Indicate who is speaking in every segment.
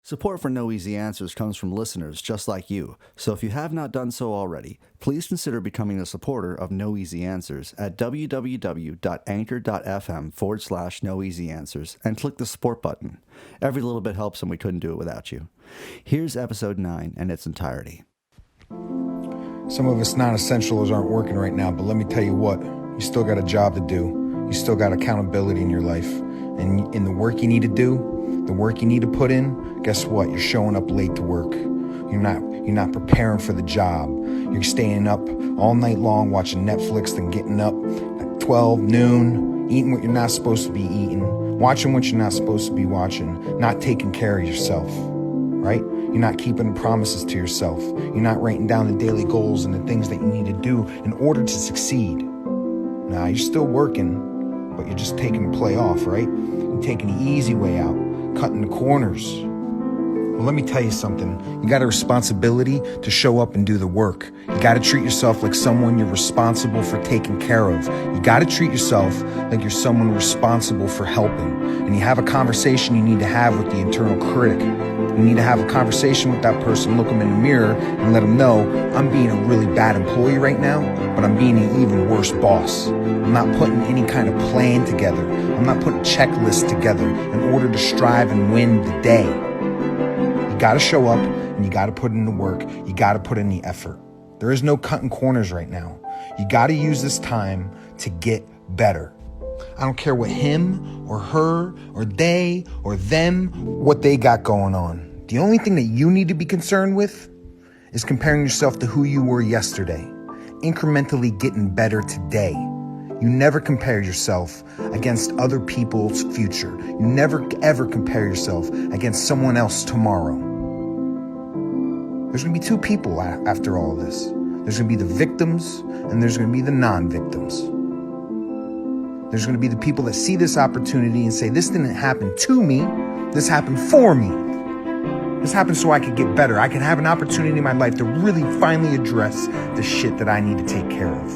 Speaker 1: Support for No Easy Answers comes from listeners just like you, so if you have not done so already, please consider becoming a supporter of No Easy Answers at www.anchor.fm/No Easy Answers and click the support button. Every little bit helps and we couldn't do it without you. Here's episode 9 in its entirety.
Speaker 2: Some of us non-essentials aren't working right now, but let me tell you what, you still got a job to do. You still got accountability in your life. And in the work you need to do, the work you need to put in, guess what? You're showing up late to work. You're not preparing for the job. You're staying up all night long watching Netflix, then getting up at 12 noon, eating what you're not supposed to be eating, watching what you're not supposed to be watching, not taking care of yourself, right? You're not keeping promises to yourself. You're not writing down the daily goals and the things that you need to do in order to succeed. Now, you're still working, but you're just taking the play off, right? You're taking the easy way out, cutting the corners. Well, let me tell you something. You got a responsibility to show up and do the work. You got to treat yourself like someone you're responsible for taking care of. You got to treat yourself like you're someone responsible for helping. And you have a conversation you need to have with the internal critic. You need to have a conversation with that person, look them in the mirror and let them know, I'm being a really bad employee right now, but I'm being an even worse boss. I'm not putting any kind of plan together. I'm not putting checklists together in order to strive and win the day. You got to show up and you got to put in the work. You got to put in the effort. There is no cutting corners right now. You got to use this time to get better. I don't care what him or her or they or them, what they got going on. The only thing that you need to be concerned with is comparing yourself to who you were yesterday, incrementally getting better today. You never compare yourself against other people's future. You never ever compare yourself against someone else tomorrow. There's going to be two people after all of this. There's going to be the victims and there's going to be the non-victims. There's going to be the people that see this opportunity and say, this didn't happen to me. This happened for me. This happened so I could get better. I can have an opportunity in my life to really finally address the shit that I need to take care of.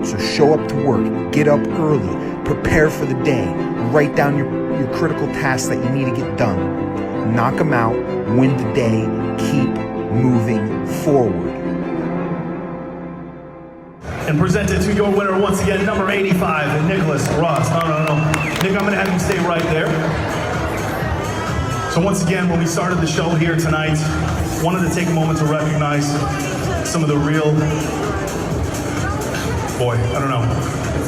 Speaker 2: So show up to work, get up early, prepare for the day, write down your critical tasks that you need to get done. Knock them out, win the day, keep moving forward.
Speaker 3: And presented to your winner once again, number 85, Nicholas Ross. No. Nick, I'm going to have you stay right there. So once again, when we started the show here tonight, wanted to take a moment to recognize some of the real,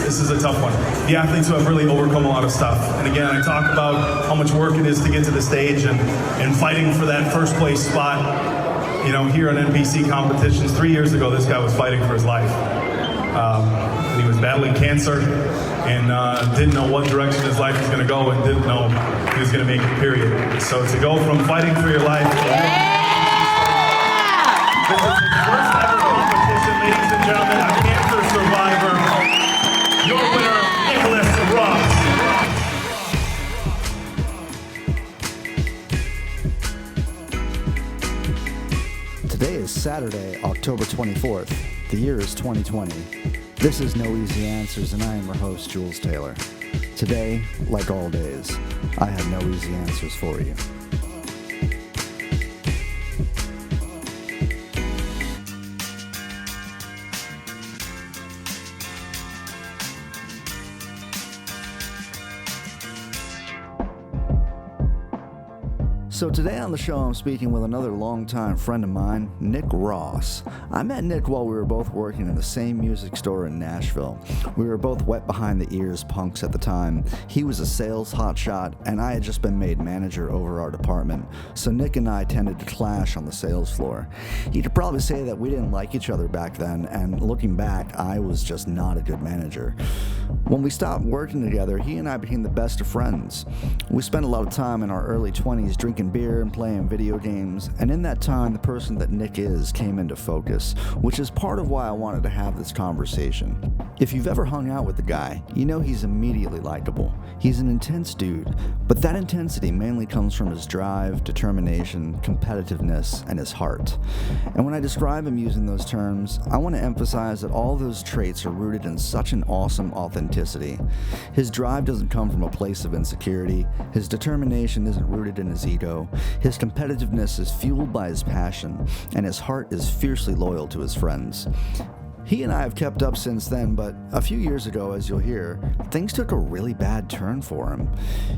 Speaker 3: this is a tough one. The athletes who have really overcome a lot of stuff. And again, I talk about how much work it is to get to the stage and fighting for that first place spot, here on NPC competitions. 3 years ago, this guy was fighting for his life. And he was battling cancer and didn't know what direction his life was going to go and didn't know he was going to make it, period. So to go from fighting for your life to this is his first ever competition, ladies and gentlemen, a cancer survivor, your winner, Nicholas Ross.
Speaker 1: Today is Saturday, October 24th. The year is 2020. This is No Easy Answers, and I am your host, Jules Taylor. Today, like all days, I have no easy answers for you. So today on the show, I'm speaking with another longtime friend of mine, Nick Ross. I met Nick while we were both working in the same music store in Nashville. We were both wet behind the ears punks at the time. He was a sales hotshot, and I had just been made manager over our department, so Nick and I tended to clash on the sales floor. You could probably say that we didn't like each other back then, and looking back, I was just not a good manager. When we stopped working together, he and I became the best of friends. We spent a lot of time in our early 20s drinking beer and playing video games, and in that time the person that Nick is came into focus, which is part of why I wanted to have this conversation. If you've ever hung out with the guy, you know he's immediately likable. He's an intense dude, but that intensity mainly comes from his drive, determination, competitiveness, and his heart. And when I describe him using those terms, I want to emphasize that all those traits are rooted in such an awesome authenticity. His drive doesn't come from a place of insecurity. His determination isn't rooted in his ego. show. His competitiveness is fueled by his passion, and his heart is fiercely loyal to his friends. He and I have kept up since then, but a few years ago, as you'll hear, things took a really bad turn for him.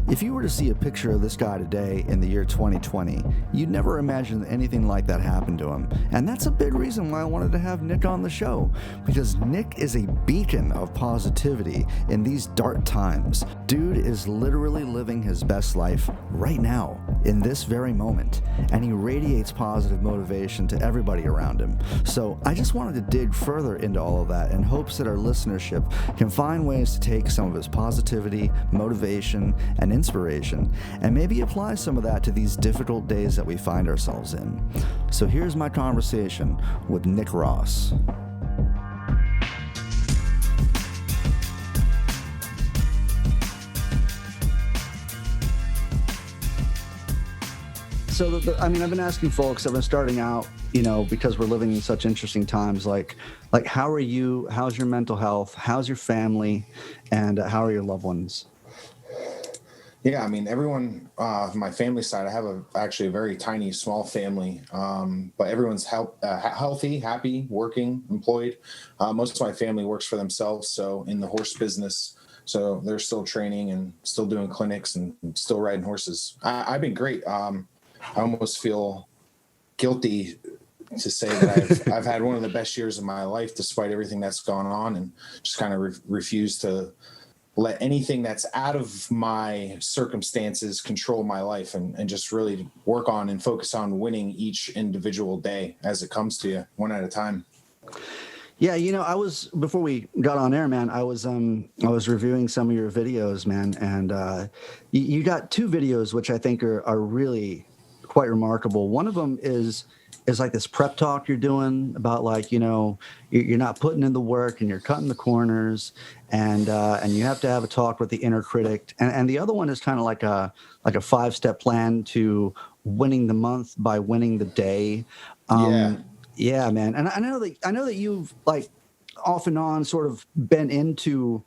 Speaker 1: If you were to see a picture of this guy today in the year 2020, you'd never imagine that anything like that happened to him. And that's a big reason why I wanted to have Nick on the show, because Nick is a beacon of positivity in these dark times. Dude is literally living his best life right now, in this very moment, and he radiates positive motivation to everybody around him. So I just wanted to dig further into all of that in hopes that our listenership can find ways to take some of his positivity, motivation, and inspiration and maybe apply some of that to these difficult days that we find ourselves in. So here's my conversation with Nick Ross. So, I've been asking folks, I've been starting out, because we're living in such interesting times, like how are you? How's your mental health? How's your family? And how are your loved ones?
Speaker 2: Yeah, everyone, my family side, I have actually a very tiny, small family, but everyone's healthy, happy, working, employed. Most of my family works for themselves, so in the horse business. So they're still training and still doing clinics and still riding horses. I've been great. I almost feel guilty to say that I've had one of the best years of my life, despite everything that's gone on, and just kind of refuse to let anything that's out of my circumstances control my life, and just really work on and focus on winning each individual day as it comes to you, one at a time.
Speaker 1: Yeah, before we got on air, man, I was reviewing some of your videos, man, and you got two videos which I think are really quite remarkable. One of them is like this prep talk you're doing about, like, you're not putting in the work and you're cutting the corners, and you have to have a talk with the inner critic. And the other one is kind of like a 5-step plan to winning the month by winning the day. Yeah, man. And I know that you've, like, off and on sort of been into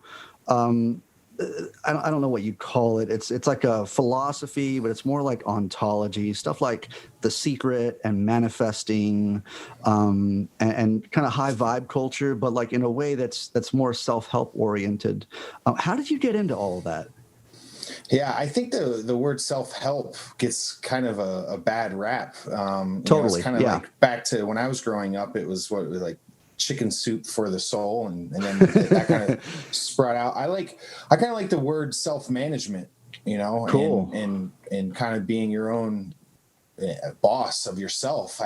Speaker 1: I don't know what you'd call it. It's like a philosophy, but it's more like ontology, stuff like The Secret and manifesting, and kind of high vibe culture, but like in a way that's more self-help oriented. How did you get into all of that?
Speaker 2: Yeah, I think the word self-help gets kind of a bad rap.
Speaker 1: Totally.
Speaker 2: It's kind of like back to when I was growing up, it was like chicken soup for the soul, and then that kind of spread out. I kind of like the word self-management,
Speaker 1: cool.
Speaker 2: and kind of being your own boss of yourself.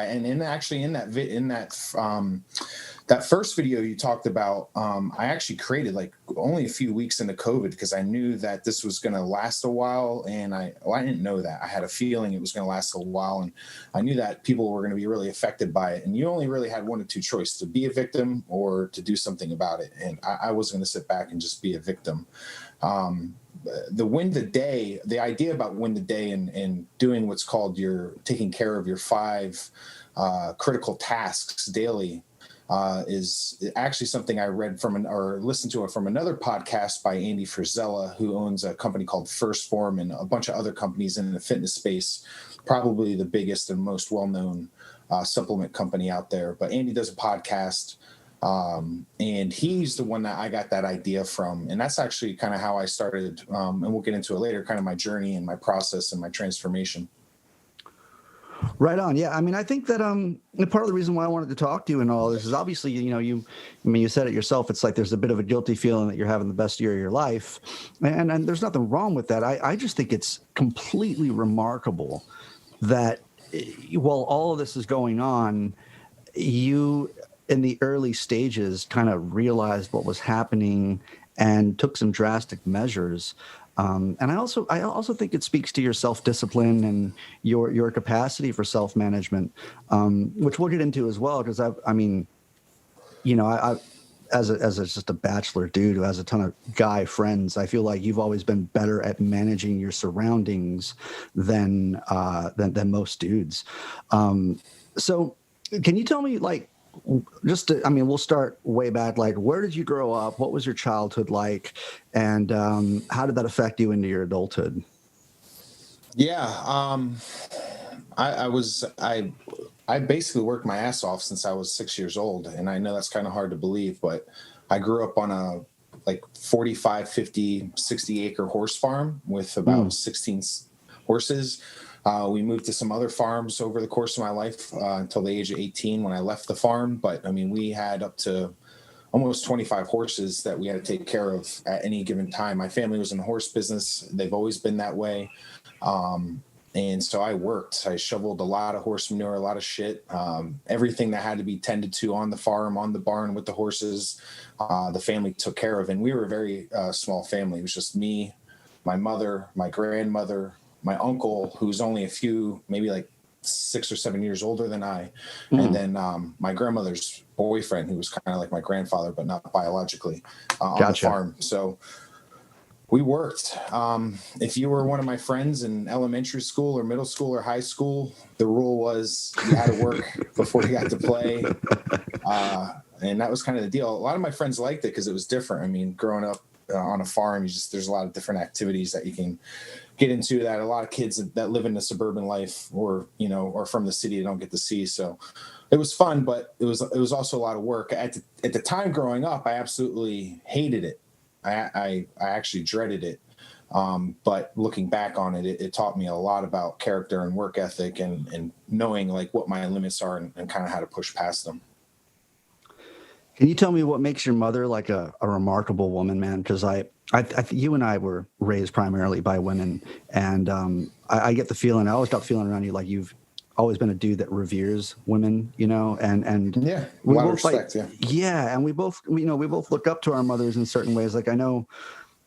Speaker 2: That first video you talked about, I actually created like only a few weeks into COVID, because I knew that this was going to last a while, and I didn't know that. I had a feeling it was going to last a while, and I knew that people were going to be really affected by it. And you only really had one or two choices: to be a victim or to do something about it. And I was going to sit back and just be a victim. The win the day, the idea about win the day and doing what's called taking care of your 5 critical tasks daily, is actually something I read or listened to from another podcast by Andy Frisella, who owns a company called First Form and a bunch of other companies in the fitness space, probably the biggest and most well-known supplement company out there. But Andy does a podcast, and he's the one that I got that idea from. And that's actually kind of how I started, and we'll get into it later, kind of my journey and my process and my transformation.
Speaker 1: Right on. Yeah. I think that part of the reason why I wanted to talk to you and all this is obviously, you said it yourself. It's like there's a bit of a guilty feeling that you're having the best year of your life. And there's nothing wrong with that. I just think it's completely remarkable that while all of this is going on, you in the early stages kind of realized what was happening and took some drastic measures. And I also think it speaks to your self-discipline and your capacity for self-management, which we'll get into as well. Because I as just a bachelor dude who has a ton of guy friends, I feel like you've always been better at managing your surroundings than most dudes. So can you tell me, like, we'll start way back. Like, where did you grow up? What was your childhood like? And how did that affect you into your adulthood?
Speaker 4: Yeah. I basically worked my ass off since I was 6 years old. And I know that's kind of hard to believe, but I grew up on a like 45, 50, 60 acre horse farm with about
Speaker 1: Mm.
Speaker 4: 16 horses. We moved to some other farms over the course of my life until the age of 18 when I left the farm. But I mean, we had up to almost 25 horses that we had to take care of at any given time. My family was in the horse business. They've always been that way. Um, and so I worked. I shoveled a lot of horse manure, a lot of shit, everything that had to be tended to on the farm, on the barn with the horses. The family took care of, and we were a very small family. It was just me, my mother, my grandmother, my uncle, who's only a few, maybe like 6 or 7 years older than I, and
Speaker 1: Mm.
Speaker 4: then my grandmother's boyfriend, who was kind of like my grandfather, but not biologically, on the
Speaker 1: Gotcha.
Speaker 4: farm. So we worked. If you were one of my friends in elementary school or middle school or high school, the rule was you had to work before you got to play. And that was kind of the deal. A lot of my friends liked it because it was different. I mean, growing up on a farm, there's a lot of different activities that you can get into that a lot of kids that live in the suburban life or from the city don't get to see. So it was fun, but it was also a lot of work. At the time growing up, I absolutely hated it. I actually dreaded it. But looking back on it, it taught me a lot about character and work ethic and knowing like what my limits are and kind of how to push past them.
Speaker 1: Can you tell me what makes your mother like a remarkable woman, man? Because you and I were raised primarily by women, and I get the feeling, I always got the feeling around you like you've always been a dude that reveres women, and
Speaker 4: Yeah, a
Speaker 1: we
Speaker 4: lot of
Speaker 1: both like,
Speaker 4: respect. Yeah.
Speaker 1: yeah, and we both look up to our mothers in certain ways. Like I know,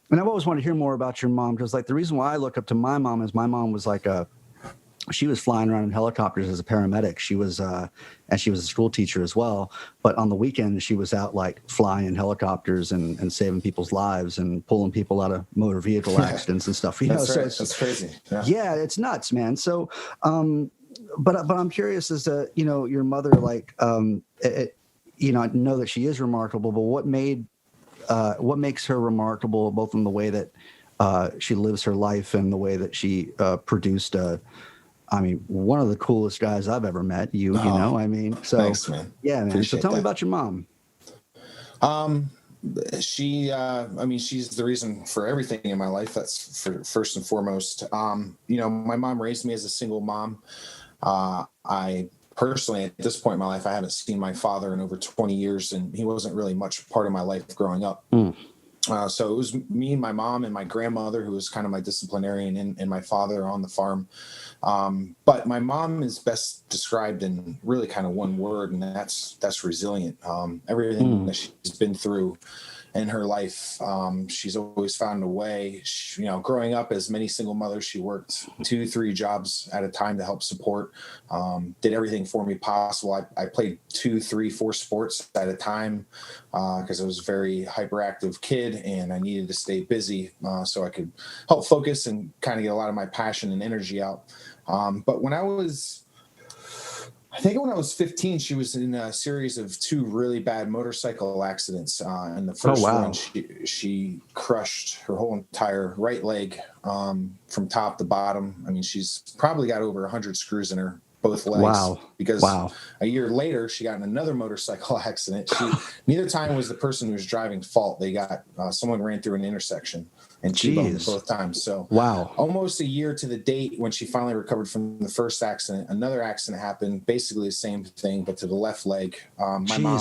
Speaker 1: and I've always wanted to hear more about your mom because like the reason why I look up to my mom is my mom was like she was flying around in helicopters as a paramedic. She was, and she was a school teacher as well. But on the weekend, she was out like flying in helicopters and saving people's lives and pulling people out of motor vehicle accidents and stuff.
Speaker 4: That's
Speaker 1: So
Speaker 4: right.
Speaker 1: it's,
Speaker 4: That's crazy. Yeah.
Speaker 1: yeah, it's nuts, man. So, but I'm curious as to your mother, like, I know that she is remarkable, but what makes her remarkable, both in the way that she lives her life and the way that she produced one of the coolest guys I've ever met. So
Speaker 4: Thanks, man.
Speaker 1: yeah, man. So
Speaker 4: Appreciate
Speaker 1: tell me
Speaker 4: that.
Speaker 1: about your mom.
Speaker 4: She's the reason for everything in my life. That's for first and foremost. My mom raised me as a single mom. I personally, at this point in my life, I haven't seen my father in over 20 years, and he wasn't really much part of my life growing up.
Speaker 1: Mm.
Speaker 4: So it was me and my mom and my grandmother, who was kind of my disciplinarian, and my father on the farm. But my mom is best described in really kind of one word, and that's resilient. Everything that she's been through in her life, she's always found a way. Growing up as many single mothers, she worked 2-3 jobs at a time to help support. Did everything for me possible. I played 2, 3, 4 sports at a time because I was a very hyperactive kid and I needed to stay busy so I could help focus and kind of get a lot of my passion and energy out. But when I was 15, she was in a series of 2 really bad motorcycle accidents. And the first one, she crushed her whole entire right leg from top to bottom. I mean, she's probably got over 100 screws in her both legs.
Speaker 1: Wow.
Speaker 4: Because a year later, she got in another motorcycle accident. Neither time was the person who was driving fault. They got someone ran through an intersection and T-boned both times. So almost a year to the date when she finally recovered from the first accident, another accident happened, basically the same thing, but to the left leg. My mom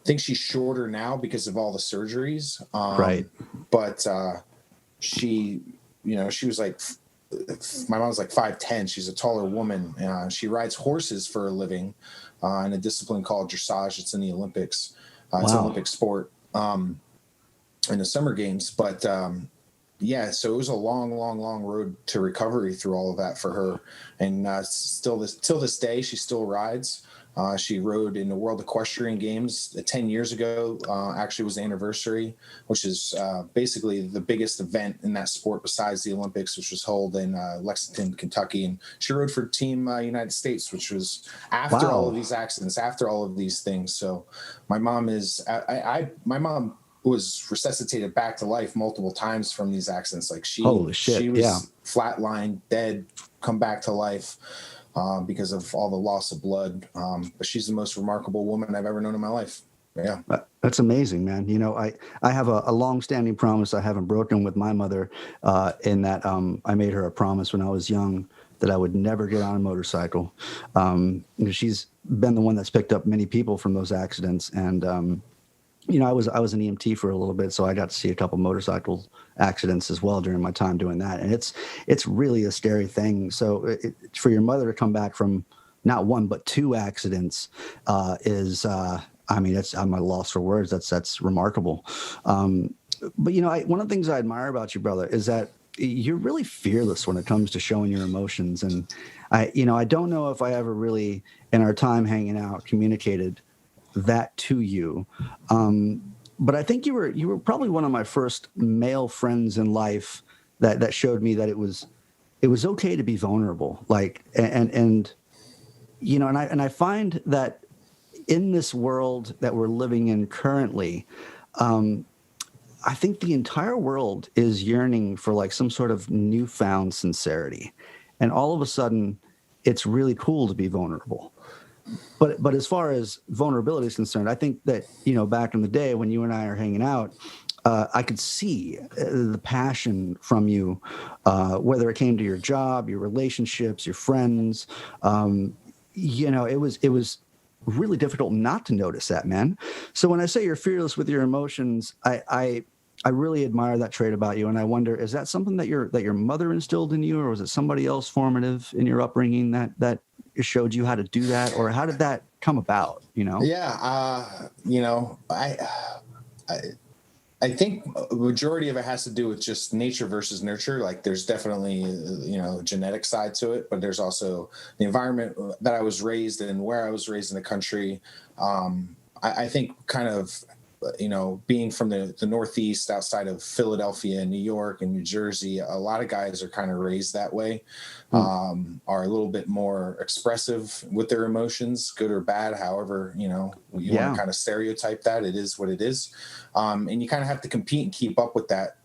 Speaker 4: thinks she's shorter now because of all the surgeries.
Speaker 1: Right.
Speaker 4: But she was like, my mom's like 5'10". She's a taller woman. She rides horses for a living in a discipline called dressage. It's in the Olympics. It's an Olympic sport. In the summer games, but so it was a long road to recovery through all of that for her, and till this day she still rides. She rode in the World Equestrian Games 10 years ago. Actually, was the anniversary, which is basically the biggest event in that sport besides the Olympics, which was held in Lexington, Kentucky. And she rode for Team United States, which was after all of these accidents, after all of these things. So my mom is, my mom was resuscitated back to life multiple times from these accidents. Like
Speaker 1: Holy shit,
Speaker 4: she was
Speaker 1: yeah.
Speaker 4: flatlined, dead, come back to life because of all the loss of blood. But she's the most remarkable woman I've ever known in my life. Yeah.
Speaker 1: That's amazing, man. You know, I have a long-standing promise I haven't broken with my mother, in that I made her a promise when I was young that I would never get on a motorcycle. You know, she's been the one that's picked up many people from those accidents, and you know, I was an EMT for a little bit, so I got to see a couple motorcycle accidents as well during my time doing that, and it's really a scary thing. So for your mother to come back from not one but two accidents is. I mean, I'm at a loss for words. That's remarkable. But you know, one of the things I admire about you, brother, is that you're really fearless when it comes to showing your emotions. And I don't know if I ever really, in our time hanging out, communicated that to you. But I think you were probably one of my first male friends in life that showed me that it was okay to be vulnerable. Like, and you know, and I find that in this world that we're living in currently, I think the entire world is yearning for like some sort of newfound sincerity. And all of a sudden, it's really cool to be vulnerable. But as far as vulnerability is concerned, I think that, you know, back in the day when you and I are hanging out, I could see the passion from you, whether it came to your job, your relationships, your friends. You know, it was really difficult not to notice that, man. So when I say you're fearless with your emotions, I really admire that trait about you, and I wonder, is that something that your mother instilled in you, or was it somebody else formative in your upbringing that showed you how to do that, or how did that come about? You know?
Speaker 4: Yeah, you know, I think a majority of it has to do with just nature versus nurture. Like there's definitely, you know, genetic side to it, but there's also the environment that I was raised in, where I was raised in the country. I think kind of, you know, being from the Northeast outside of Philadelphia and New York and New Jersey, a lot of guys are kind of raised that way, are a little bit more expressive with their emotions, good or bad. However, you know, you want to kind of stereotype that, it is what it is. And you kind of have to compete and keep up with that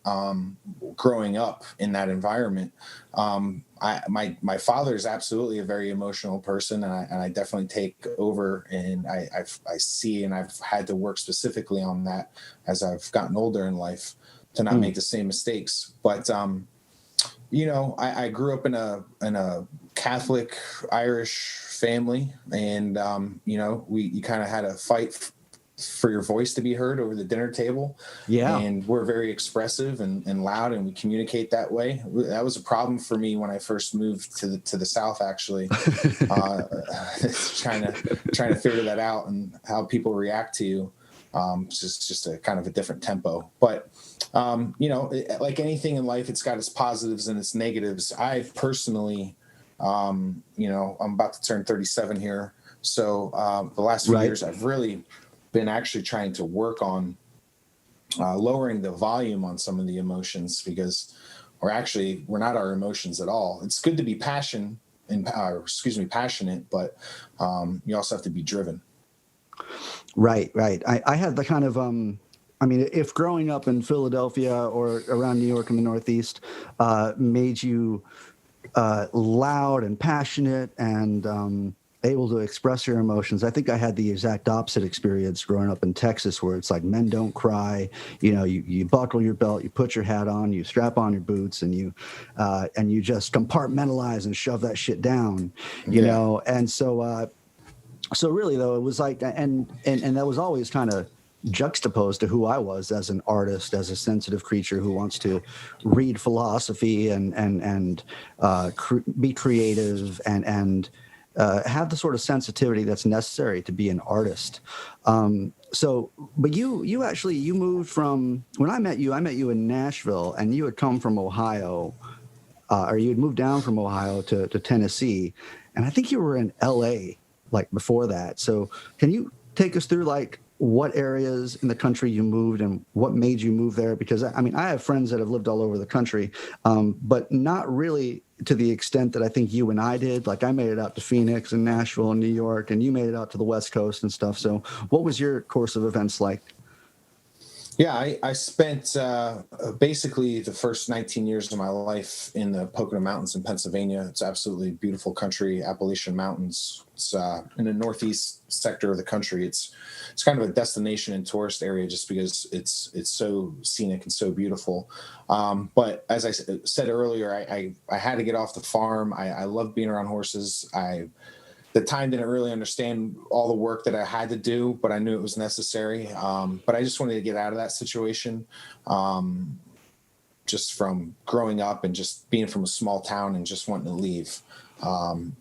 Speaker 4: growing up in that environment. My father is absolutely a very emotional person, and I definitely take over, and I see, and I've had to work specifically on that as I've gotten older in life to not make the same mistakes. But you know, I grew up in a Catholic Irish family, and you know, you kind of had a fight for your voice to be heard over the dinner table.
Speaker 1: Yeah. And
Speaker 4: we're very expressive and loud, and we communicate that way. That was a problem for me when I first moved to the South, actually. Trying to figure that out and how people react to you. It's just a kind of a different tempo. But, you know, like anything in life, it's got its positives and its negatives. I personally, you know, I'm about to turn 37 here. So the last few years, I've really been actually trying to work on lowering the volume on some of the emotions, because we're not our emotions at all. It's good to be passionate, but you also have to be driven.
Speaker 1: Right. I had the kind of, I mean, if growing up in Philadelphia or around New York in the Northeast made you loud and passionate and able to express your emotions, I think I had the exact opposite experience growing up in Texas, where it's like, men don't cry. You know, you buckle your belt, you put your hat on, you strap on your boots, and you just compartmentalize and shove that shit down. You know, and so really though, it was like, and that was always kind of juxtaposed to who I was as an artist, as a sensitive creature who wants to read philosophy and be creative and have the sort of sensitivity that's necessary to be an artist. But you actually moved from, when I met you in Nashville, and you had come from Ohio, or you had moved down from Ohio to Tennessee, and I think you were in LA like before that. So can you take us through like what areas in the country you moved and what made you move there? Because I mean, I have friends that have lived all over the country, but not really to the extent that I think you and I did. Like I made it out to Phoenix and Nashville and New York, and you made it out to the West Coast and stuff. So what was your course of events like?
Speaker 4: Yeah, I spent basically the first 19 years of my life in the Pocono Mountains in Pennsylvania. It's absolutely beautiful country, Appalachian Mountains. It's in the northeast sector of the country. It's kind of a destination and tourist area just because it's so scenic and so beautiful. But as I said earlier, I had to get off the farm. I love being around horses. The time didn't really understand all the work that I had to do, but I knew it was necessary. But I just wanted to get out of that situation, just from growing up and just being from a small town and just wanting to leave.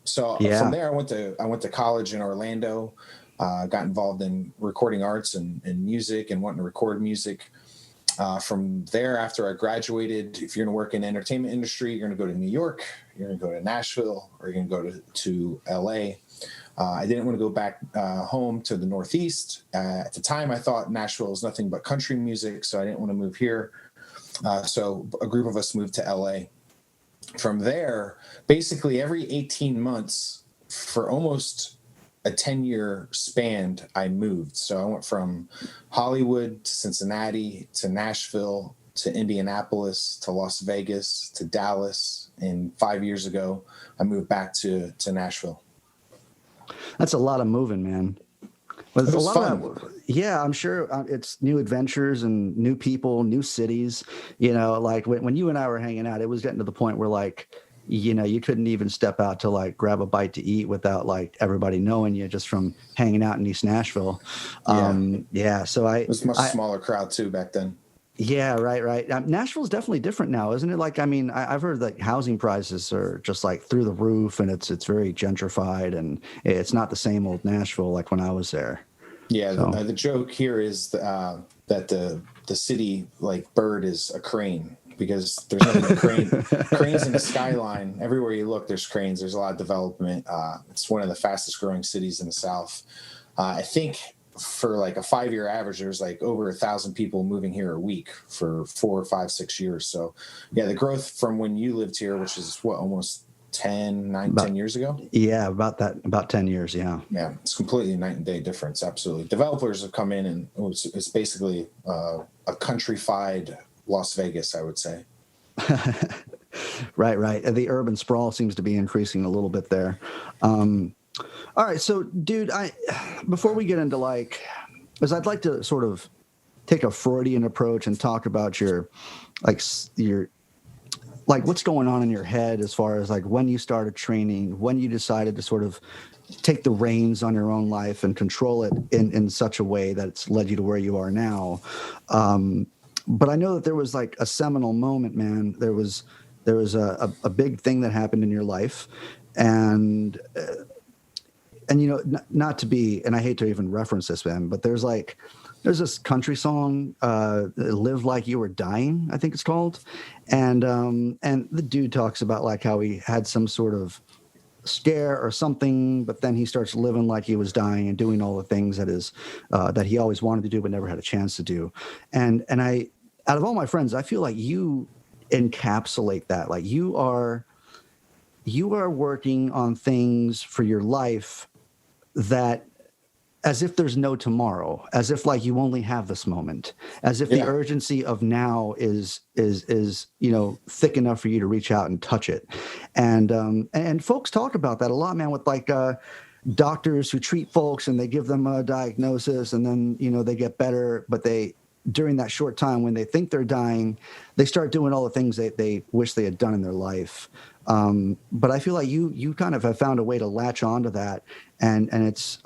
Speaker 4: So from there, I went to college in Orlando, got involved in recording arts and music and wanting to record music. From there, after I graduated, if you're going to work in the entertainment industry, you're going to go to New York, you're going to go to Nashville, or you're going to go to LA. I didn't want to go back home to the Northeast. At the time, I thought Nashville was nothing but country music, so I didn't want to move here. So a group of us moved to LA. From there, basically every 18 months for almost a 10-year span, I moved. So I went from Hollywood to Cincinnati to Nashville to Indianapolis to Las Vegas to Dallas. And 5 years ago, I moved back to Nashville.
Speaker 1: That's a lot of moving, man. But it's
Speaker 4: It was
Speaker 1: a lot
Speaker 4: fun.
Speaker 1: yeah, I'm sure it's new adventures and new people, new cities. You know, like when you and I were hanging out, it was getting to the point where like, you know, you couldn't even step out to like grab a bite to eat without like everybody knowing you just from hanging out in East Nashville. Yeah. So
Speaker 4: It was a much smaller crowd too back then.
Speaker 1: yeah, right. Nashville's definitely different now, isn't it? Like, I mean, I've heard that housing prices are just like through the roof, and it's very gentrified, and it's not the same old Nashville like when I was there.
Speaker 4: Yeah,
Speaker 1: So
Speaker 4: the joke here is that the city like bird is a crane because there's nothing but cranes in the skyline. Everywhere you look, there's cranes. There's a lot of development. It's one of the fastest growing cities in the South. I think for like a 5-year average, there's like over 1,000 people moving here a week for 4, 5, 6 years. So yeah, the growth from when you lived here, which is what, almost 10 years ago.
Speaker 1: yeah, about 10 years. Yeah.
Speaker 4: Yeah, it's completely night and day difference. Absolutely. Developers have come in and it's basically a countrified Las Vegas, I would say.
Speaker 1: Right. And the urban sprawl seems to be increasing a little bit there. All right. So, dude, before we get into because I'd like to sort of take a Freudian approach and talk about your what's going on in your head as far as like when you started training, when you decided to sort of take the reins on your own life and control it in such a way that it's led you to where you are now. But I know that there was like a seminal moment, man. There was a big thing that happened in your life, and you know, not to be, and I hate to even reference this, man, but there's this country song, "Live Like You Were Dying," I think it's called, and the dude talks about like how he had some sort of scare or something, but then he starts living like he was dying and doing all the things that he always wanted to do but never had a chance to do. And I, out of all my friends, I feel like you encapsulate that. Like you are working on things for your life that, as if there's no tomorrow, as if like you only have this moment, as if the urgency of now is you know, thick enough for you to reach out and touch it. And folks talk about that a lot, man, with like doctors who treat folks and they give them a diagnosis and then, you know, they get better, but during that short time when they think they're dying, they start doing all the things that they wish they had done in their life. But I feel like you kind of have found a way to latch onto that, and it's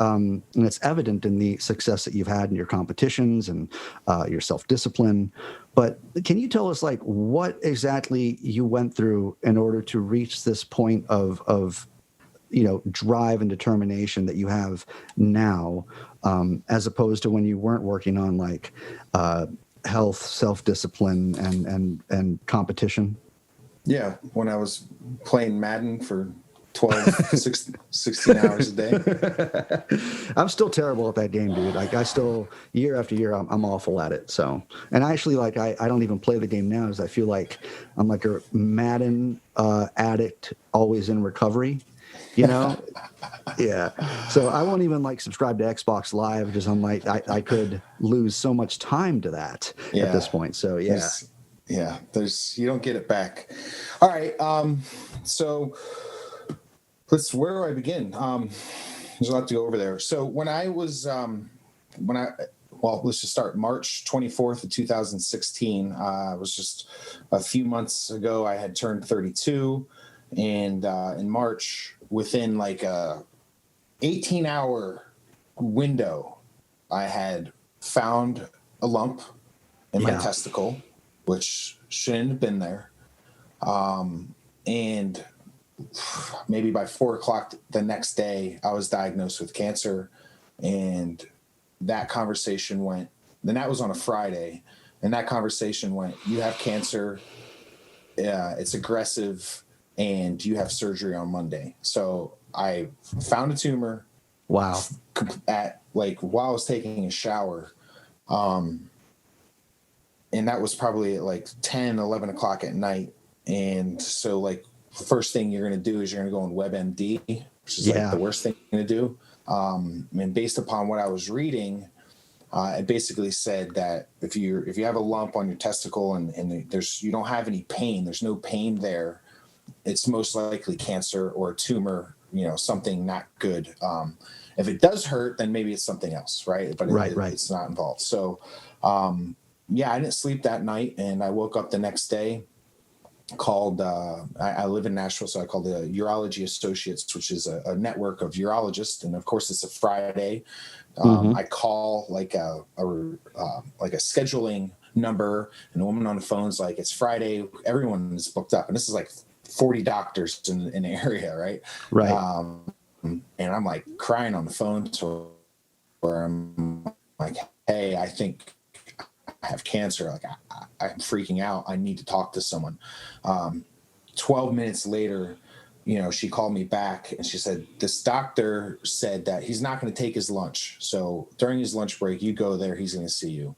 Speaker 1: evident in the success that you've had in your competitions and your self-discipline. But can you tell us like what exactly you went through in order to reach this point of you know, drive and determination that you have now, as opposed to when you weren't working on like health, self-discipline, and competition?
Speaker 4: Yeah, when I was playing Madden for 12, 16 hours a day.
Speaker 1: I'm still terrible at that game, dude. Like I still, year after year, I'm awful at it. So, and I actually like, I don't even play the game now because I feel like I'm like a Madden addict, always in recovery, you know? Yeah. So I won't even like subscribe to Xbox Live because I'm like, I could lose so much time to that at this point. So yeah.
Speaker 4: You don't get it back. All right. So where do I begin? There's a lot to go over there. So when I was, let's just start March 24th of 2016. It was just a few months ago. I had turned 32, and in March, within like a 18-hour window, I had found a lump in my testicle, which shouldn't have been there. And maybe by 4:00 the next day, I was diagnosed with cancer. And that conversation went, and that was on a Friday. And that conversation went, you have cancer, it's aggressive, and you have surgery on Monday. So I found a tumor.
Speaker 1: Wow.
Speaker 4: At like while I was taking a shower. And that was probably at like 10, 11 o'clock at night. And so like the first thing you're going to do is you're going to go on WebMD, which is like the worst thing to do. And based upon what I was reading, it basically said that if you have a lump on your testicle and you don't have any pain, there's no pain there, it's most likely cancer or a tumor, something not good. If it does hurt, then maybe it's something else, right? But it's not involved. So, I didn't sleep that night, and I woke up the next day. Called I live in Nashville, so I called the Urology Associates, which is a network of urologists, and of course it's a Friday. I call like a scheduling number, and the woman on the phone's like, "It's Friday, everyone is booked up," and this is like 40 doctors in the area, right?
Speaker 1: Right.
Speaker 4: And I'm like crying on the phone to where I'm like, "Hey, I think I have cancer. Like I'm freaking out. I need to talk to someone." 12 minutes later, she called me back and she said, this doctor said that he's not going to take his lunch. So during his lunch break, you go there, he's going to see you.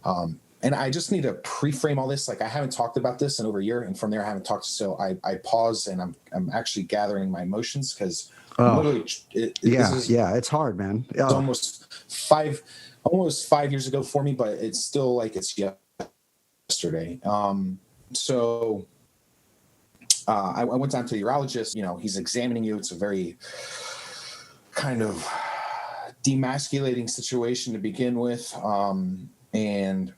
Speaker 4: And I just need to pre-frame all this. Like I haven't talked about this in over a year. And from there, I haven't talked. So I pause and I'm actually gathering my emotions because
Speaker 1: it's hard, man.
Speaker 4: It's almost 5 years ago for me, but it's still like it's yesterday. So I went down to the urologist. He's examining you. It's a very kind of demasculating situation to begin with. And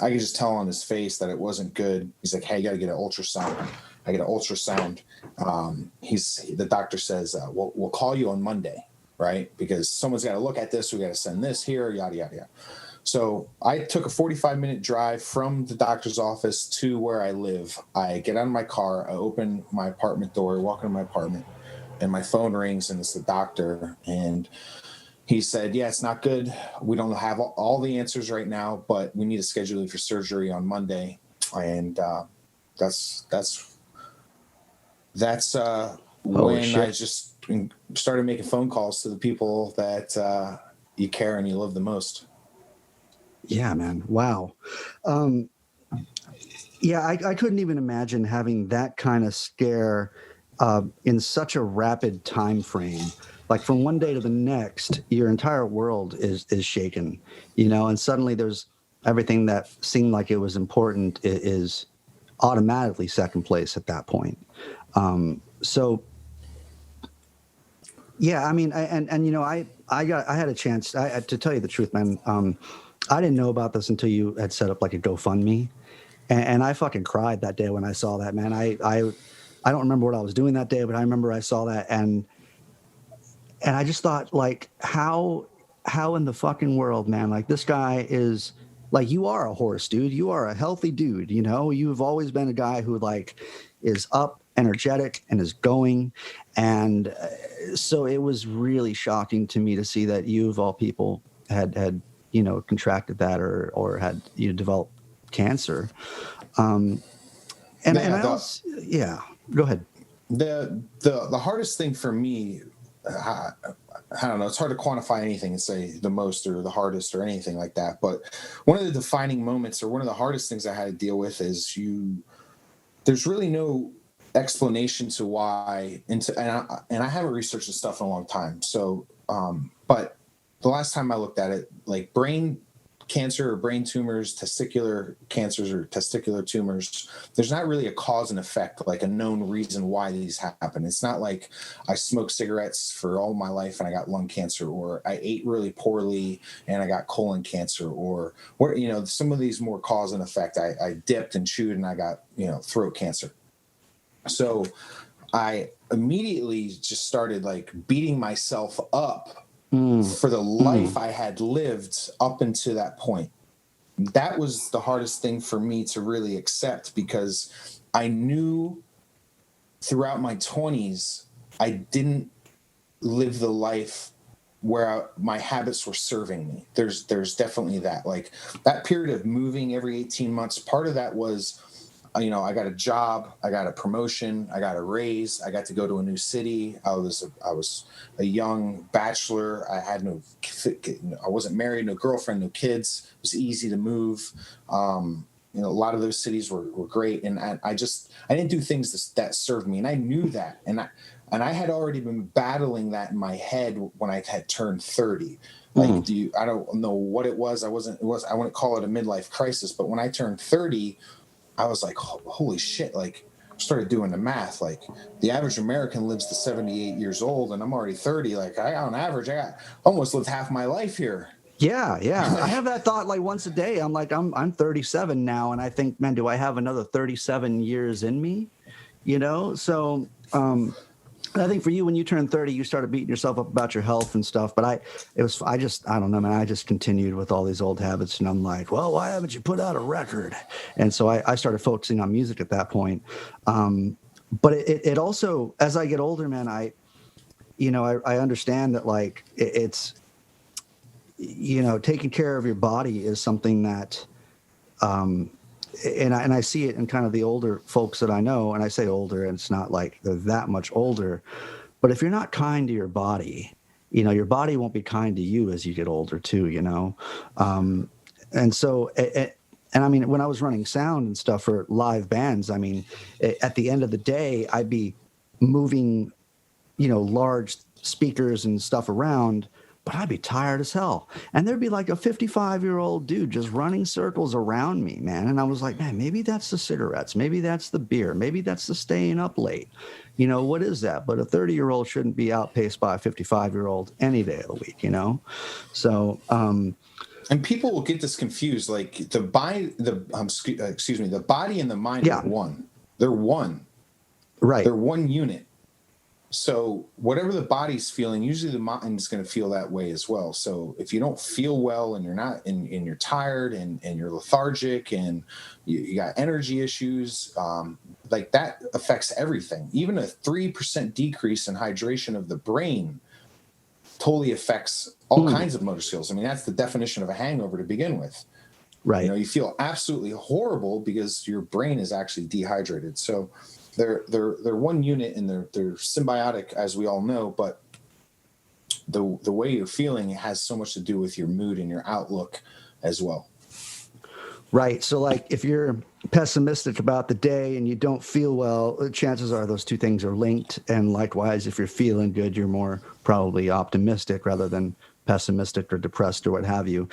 Speaker 4: I could just tell on his face that it wasn't good. He's like, "Hey, you got to get an ultrasound." I get an ultrasound. The doctor says, we'll call you on Monday, right? Because someone's got to look at this. We got to send this here, yada, yada, yada. So I took a 45-minute drive from the doctor's office to where I live. I get out of my car. I open my apartment door, walk into my apartment, and my phone rings, and it's the doctor. And he said, "Yeah, it's not good. We don't have all the answers right now, but we need to schedule you for surgery on Monday." And that's when I just started making phone calls to the people that you care and you love the most.
Speaker 1: Yeah, man. Wow. I couldn't even imagine having that kind of scare in such a rapid time frame. Like from one day to the next, your entire world is shaken, and suddenly there's everything that seemed like it was important is automatically second place at that point. I had a chance to tell you the truth, man. I didn't know about this until you had set up like a GoFundMe, and I fucking cried that day when I saw that, man. I don't remember what I was doing that day, but I remember I saw that, and I just thought, like, how in the fucking world, man? Like, this guy is like, you are a horse, dude. You are a healthy dude. You've always been a guy who like is up, energetic, and is going. And so it was really shocking to me to see that you, of all people, had contracted that or had developed cancer. Go ahead.
Speaker 4: The hardest thing for me, I don't know, it's hard to quantify anything and say the most or the hardest or anything like that. But one of the defining moments or one of the hardest things I had to deal with is there's really no explanation to why, and I haven't researched this stuff in a long time. So, but the last time I looked at it, like brain cancer or brain tumors, testicular cancers or testicular tumors, there's not really a cause and effect, like a known reason why these happen. It's not like I smoked cigarettes for all my life and I got lung cancer, or I ate really poorly and I got colon cancer, or some of these more cause and effect. I dipped and chewed and I got, throat cancer. So I immediately just started like beating myself up for the life I had lived up until that point. That was the hardest thing for me to really accept, because I knew throughout my 20s, I didn't live the life where my habits were serving me. There's definitely that. Like that period of moving every 18 months, part of that was, I got a job, I got a promotion, I got a raise, I got to go to a new city. I was a young bachelor. I wasn't married, no girlfriend, no kids. It was easy to move. A lot of those cities were great, and I didn't do things that served me, and I knew that, and I had already been battling that in my head when I had turned 30. Like, I don't know what it was. I wouldn't call it a midlife crisis, but when I turned 30. I was like, holy shit, like, started doing the math. Like, the average American lives to 78 years old, and I'm already 30. Like, on average, I almost lived half my life here.
Speaker 1: Yeah. I have that thought like once a day. I'm like, I'm 37 now, and I think, man, do I have another 37 years in me? So I think for you, when you turned 30, you started beating yourself up about your health and stuff. But I don't know, man. I just continued with all these old habits, and I'm like, well, why haven't you put out a record? And so I started focusing on music at that point. But it also, as I get older, man, I understand that like it's, taking care of your body is something that, and I see it in kind of the older folks that I know, and I say older, and it's not like they're that much older, but if you're not kind to your body, your body won't be kind to you as you get older too, and so, and I mean, when I was running sound and stuff for live bands, I mean, at the end of the day, I'd be moving, large speakers and stuff around, but I'd be tired as hell. And there'd be like a 55-year-old dude just running circles around me, man. And I was like, man, maybe that's the cigarettes. Maybe that's the beer. Maybe that's the staying up late. What is that? But a 30-year-old shouldn't be outpaced by a 55-year-old any day of the week, So,
Speaker 4: and people will get this confused. Like the body and the mind are one. They're one.
Speaker 1: Right.
Speaker 4: They're one unit. So whatever the body's feeling, usually the mind's going to feel that way as well. So if you don't feel well and you're not, and you're tired and you're lethargic and you got energy issues, like that affects everything. Even a 3% decrease in hydration of the brain totally affects all kinds of motor skills. I mean, that's the definition of a hangover to begin with.
Speaker 1: Right.
Speaker 4: You feel absolutely horrible because your brain is actually dehydrated. So they're one unit, and they're symbiotic, as we all know, but the way you're feeling has so much to do with your mood and your outlook as well.
Speaker 1: Right. So like if you're pessimistic about the day and you don't feel well, chances are those two things are linked. And likewise, if you're feeling good, you're more probably optimistic rather than pessimistic or depressed or what have you.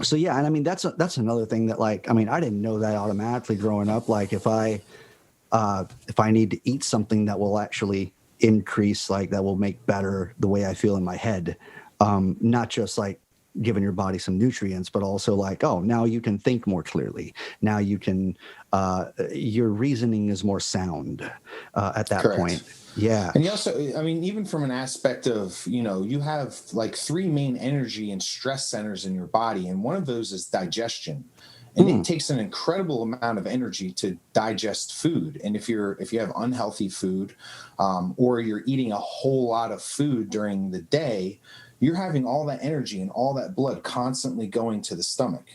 Speaker 1: So yeah, and I mean that's another thing that like, I mean, I didn't know that automatically growing up. Like if I need to eat something that will actually increase, like that will make better the way I feel in my head, not just like giving your body some nutrients, but also like, oh, now you can think more clearly. Now you can, your reasoning is more sound at that
Speaker 4: Correct.
Speaker 1: point. Yeah.
Speaker 4: And you also, I mean, even from an aspect of, you have like three main energy and stress centers in your body. And one of those is digestion. And it takes an incredible amount of energy to digest food. And if you have unhealthy food, or you're eating a whole lot of food during the day, you're having all that energy and all that blood constantly going to the stomach.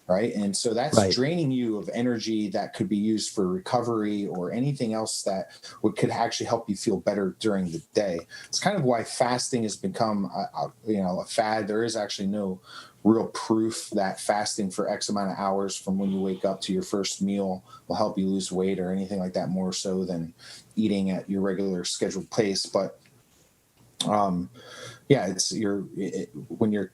Speaker 4: right? And so that's
Speaker 1: Right.
Speaker 4: draining you of energy that could be used for recovery or anything else that could actually help you feel better during the day. It's kind of why fasting has become a fad. There is actually no real proof that fasting for X amount of hours from when you wake up to your first meal will help you lose weight or anything like that, more so than eating at your regular scheduled pace. But when you're,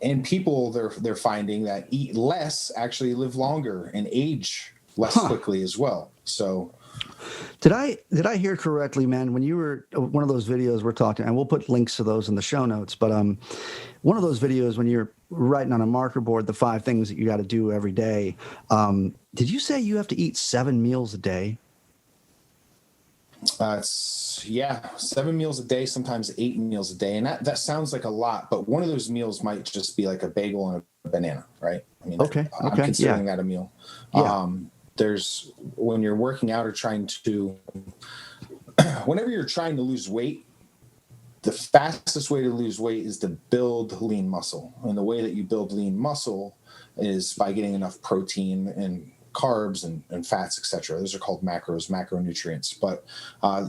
Speaker 4: and people, they're finding that eat less actually live longer and age less quickly as well. So
Speaker 1: did I hear correctly, man, when you were one of those videos we're talking, and we'll put links to those in the show notes, but one of those videos when you're writing on a marker board the 5 things that you got to do every day, did you say you have to eat 7 meals a day?
Speaker 4: 7 meals a day, sometimes 8 meals a day. And that sounds like a lot, but one of those meals might just be like a bagel and a banana, right? I mean, I'm considering that a meal.
Speaker 1: Yeah.
Speaker 4: When you're working out or whenever you're trying to lose weight, the fastest way to lose weight is to build lean muscle. And the way that you build lean muscle is by getting enough protein and carbs and fats, etc. Those are called macronutrients. But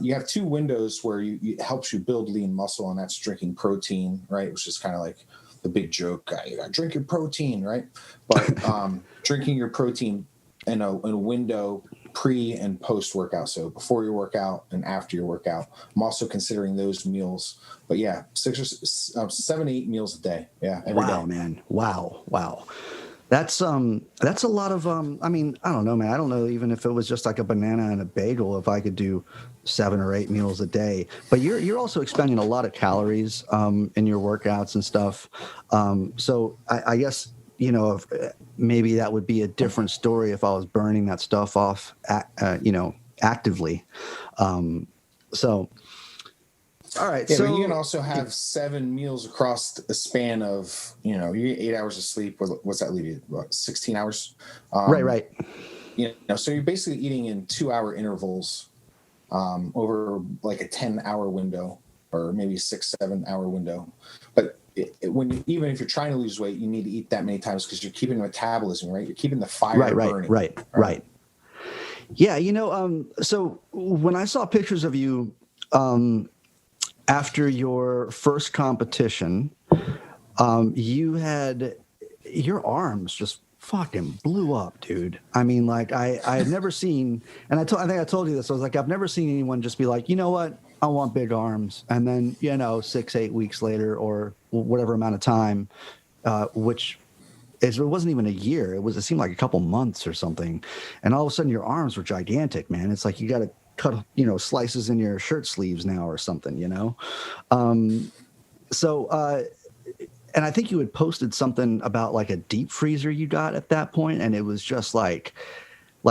Speaker 4: you have 2 windows where it helps you build lean muscle, and that's drinking protein, right? Which is kind of like the big joke, you gotta drink your protein, right? But drinking your protein in a window pre and post workout, so before your workout and after your workout. I'm also considering those meals. But yeah, 7 to 8 meals a day. Yeah, every day.
Speaker 1: Man. Wow. That's a lot of I mean, I don't know, man. I don't know even if it was just like a banana and a bagel, if I could do 7 or 8 meals a day. But you're also expending a lot of calories in your workouts and stuff. So I guess, if, maybe that would be a different story if I was burning that stuff off actively. All right.
Speaker 4: Yeah,
Speaker 1: so
Speaker 4: but you can also have 7 meals across a span of, you get 8 hours of sleep. What's that leave you? What, 16 hours?
Speaker 1: Right.
Speaker 4: So you're basically eating in 2-hour intervals over like a 10-hour window, or maybe 6-7 hour window. But even if you're trying to lose weight, you need to eat that many times because you're keeping metabolism, right? You're keeping the fire burning.
Speaker 1: Right. Yeah. So when I saw pictures of you, after your first competition, you had your arms just fucking blew up, dude. I mean, like I had never seen, and I think I told you this. I was like, I've never seen anyone just be like, you know what, I want big arms, and then 6-8 weeks later or whatever amount of time, which it wasn't even a year. It seemed like a couple months or something, and all of a sudden your arms were gigantic, man. It's like you got to cut slices in your shirt sleeves now or something, and I think you had posted something about like a deep freezer you got at that point, and it was just like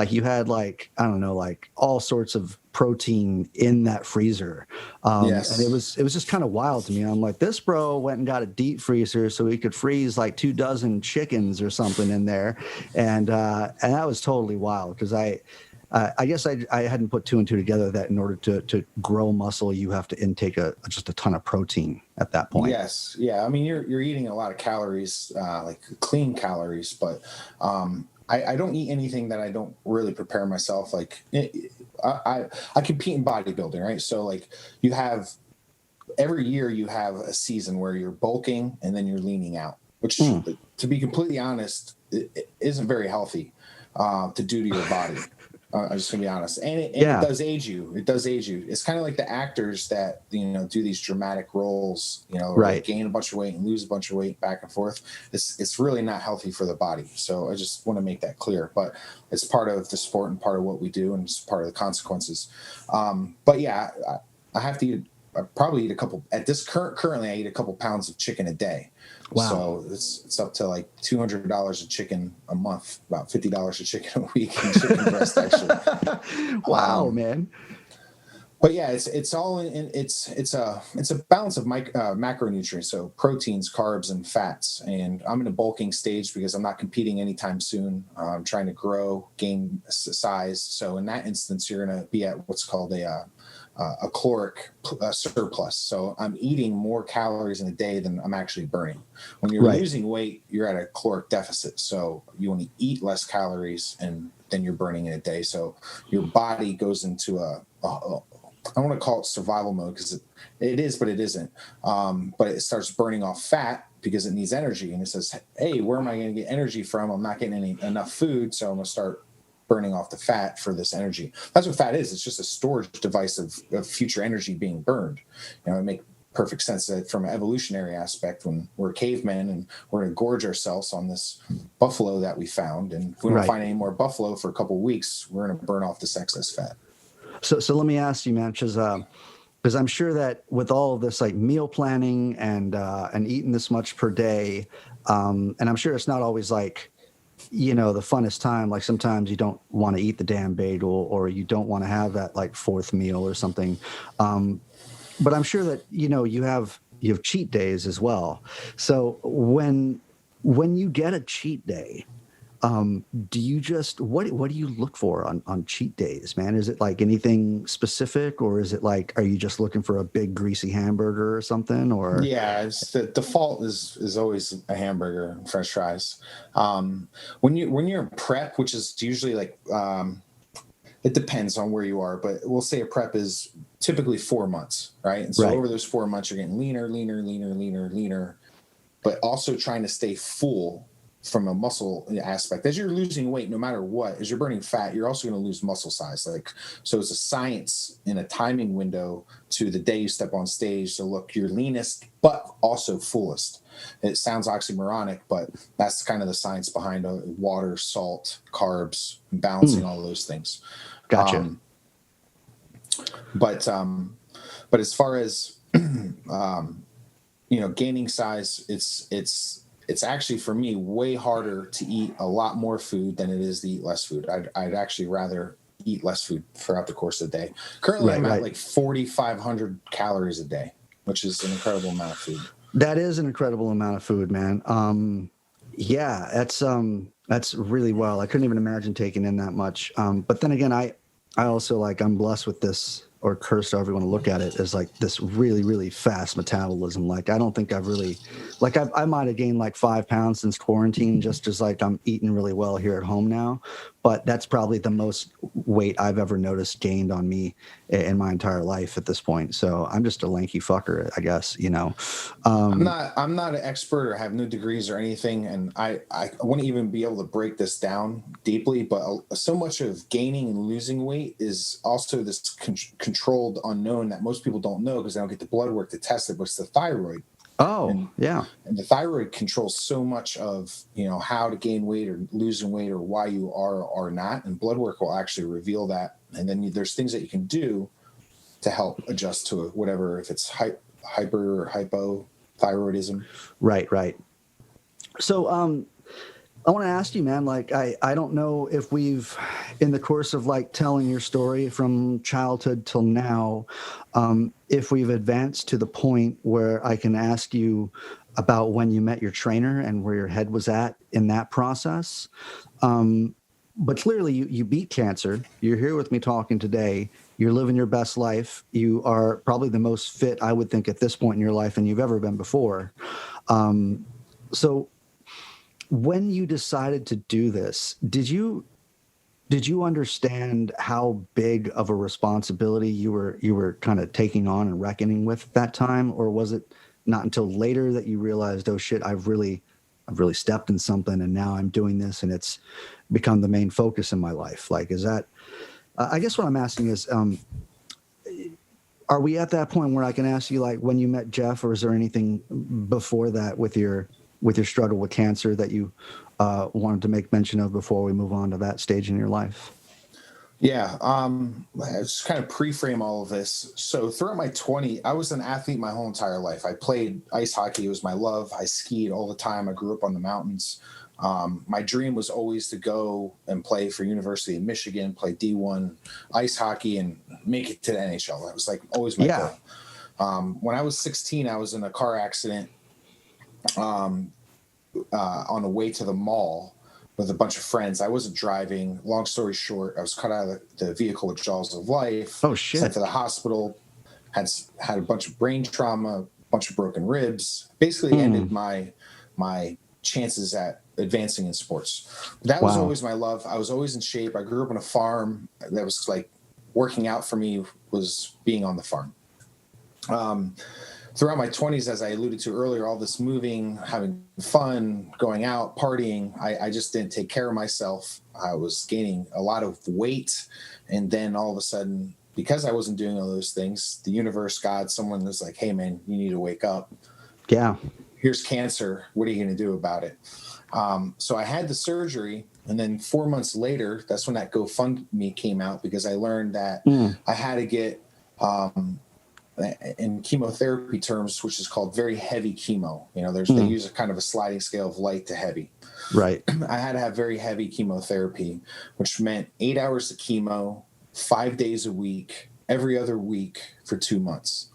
Speaker 1: you had I don't know, all sorts of protein in that freezer.
Speaker 4: Yes.
Speaker 1: And it was just kind of wild to me. I'm like, this bro went and got a deep freezer so he could freeze like 2 dozen chickens or something in there, and that was totally wild because I guess I hadn't put 2 and 2 together that in order to grow muscle, you have to intake just a ton of protein at that point.
Speaker 4: Yes. Yeah. I mean, you're eating a lot of calories, like clean calories, but I don't eat anything that I don't really prepare myself. Like I compete in bodybuilding, right? So like every year you have a season where you're bulking and then you're leaning out, which to be completely honest, it isn't very healthy to do to your body. I'm just gonna be honest, and it does age you. It does age you. It's kind of like the actors that do these dramatic roles,
Speaker 1: right?
Speaker 4: Like gain a bunch of weight and lose a bunch of weight back and forth. It's really not healthy for the body. So I just want to make that clear. But it's part of the sport and part of what we do, and it's part of the consequences. But yeah, I have to eat. I probably eat a couple at this currently. I eat a couple pounds of chicken a day.
Speaker 1: Wow.
Speaker 4: So it's up to like $200 a chicken a month, about $50 a chicken a week in chicken breast, actually.
Speaker 1: Wow, man.
Speaker 4: But yeah, it's all in. It's a balance of macronutrients, so proteins, carbs, and fats. And I'm in a bulking stage because I'm not competing anytime soon. I'm trying to gain size. So in that instance, you're going to be at what's called a a caloric surplus. So I'm eating more calories in a day than I'm actually burning. When you're losing weight, you're at a caloric deficit. So you want to eat less calories and then you're burning in a day. So your body goes into I want to call it survival mode, because it is, but it isn't. But it starts burning off fat because it needs energy. And it says, hey, where am I going to get energy from? I'm not getting enough food. So I'm going to start burning off the fat for this energy. That's what fat is. It's just a storage device of future energy being burned. It makes perfect sense that from an evolutionary aspect, when we're cavemen and we're going to gorge ourselves on this buffalo that we found, and if we don't find any more buffalo for a couple of weeks, we're going to burn off this excess fat.
Speaker 1: So let me ask you, man, because I'm sure that with all of this like meal planning and eating this much per day, and I'm sure it's not always like, the funnest time. Like sometimes you don't want to eat the damn bagel, or you don't want to have that like fourth meal or something. But I'm sure that you have cheat days as well. So when you get a cheat day, do you just what do you look for on cheat days, man? Is it like anything specific, or is it like, are you just looking for a big greasy hamburger or something? Or
Speaker 4: it's the default is always a hamburger and French fries. When you're in prep, which is usually like it depends on where you are, but we'll say a prep is typically 4 months, right? And so over those 4 months, you're getting leaner, but also trying to stay full from a muscle aspect. As you're losing weight, no matter what, as you're burning fat, you're also going to lose muscle size. So it's a science in a timing window to the day you step on stage to look your leanest, but also fullest. It sounds oxymoronic, but that's kind of the science behind water, salt, carbs, balancing all of those things.
Speaker 1: Gotcha.
Speaker 4: But as far as gaining size, it's actually, for me, way harder to eat a lot more food than it is to eat less food. I'd actually rather eat less food throughout the course of the day. Currently, I'm at like 4,500 calories a day, which is an incredible amount of food.
Speaker 1: That is an incredible amount of food, man. That's really well. I couldn't even imagine taking in that much. But then again, I also I'm blessed with this, or cursed, however you want to look at it, as like this really, really fast metabolism. Like, I don't think I've really, I might have gained like 5 pounds since quarantine, just as like I'm eating really well here at home now. But that's probably the most weight I've ever noticed gained on me in my entire life at this point. So I'm just a lanky fucker, I guess,
Speaker 4: I'm not an expert or have no degrees or anything. And I wouldn't even be able to break this down deeply, but so much of gaining and losing weight is also this controlled unknown that most people don't know because they don't get the blood work to test it, but it's the thyroid. And the thyroid controls so much of, how to gain weight or losing weight or why you are or not. And blood work will actually reveal that. And then there's things that you can do to help adjust to whatever, if it's hyper or hypothyroidism.
Speaker 1: Right. So, I want to ask you, man, I don't know if we've, in the course of telling your story from childhood till now, if we've advanced to the point where I can ask you about when you met your trainer and where your head was at in that process. But clearly you beat cancer. You're here with me talking today. You're living your best life. You are probably the most fit, I would think, at this point in your life than you've ever been before. So when you decided to do this, did you understand how big of a responsibility you were kind of taking on and reckoning with at that time? Or was it not until later that you realized, oh shit, I've really stepped in something and now I'm doing this and it's become the main focus in my life? Is that, I guess what I'm asking is, are we at that point where I can ask you when you met Jeff, or is there anything before that with your struggle with cancer that you wanted to make mention of before we move on to that stage in your life?
Speaker 4: Yeah. Just kind of pre-frame all of this. So throughout my 20s, I was an athlete my whole entire life. I played ice hockey. It was my love. I skied all the time. I grew up on the mountains. My dream was always to go and play for University of Michigan, play D1 ice hockey and make it to the NHL. That was always my goal. When I was 16, I was in a car accident on the way to the mall with a bunch of friends. I wasn't driving. Long story short, I was cut out of the vehicle with jaws of life.
Speaker 1: Oh, shit.
Speaker 4: Sent to the hospital. Had a bunch of brain trauma, a bunch of broken ribs. Basically ended my chances at advancing in sports. That was always my love. I was always in shape. I grew up on a farm. That was like working out for me was being on the farm. Throughout my 20s, as I alluded to earlier, all this moving, having fun, going out, partying, I just didn't take care of myself. I was gaining a lot of weight. And then all of a sudden, because I wasn't doing all those things, the universe, God, someone was like, hey, man, you need to wake up.
Speaker 1: Yeah.
Speaker 4: Here's cancer. What are you going to do about it? So I had the surgery. And then 4 months later, that's when that GoFundMe came out, because I learned that I had to get, in chemotherapy terms, which is called very heavy chemo. You know, they use a kind of a sliding scale of light to heavy.
Speaker 1: Right.
Speaker 4: I had to have very heavy chemotherapy, which meant 8 hours of chemo, 5 days a week, every other week for 2 months.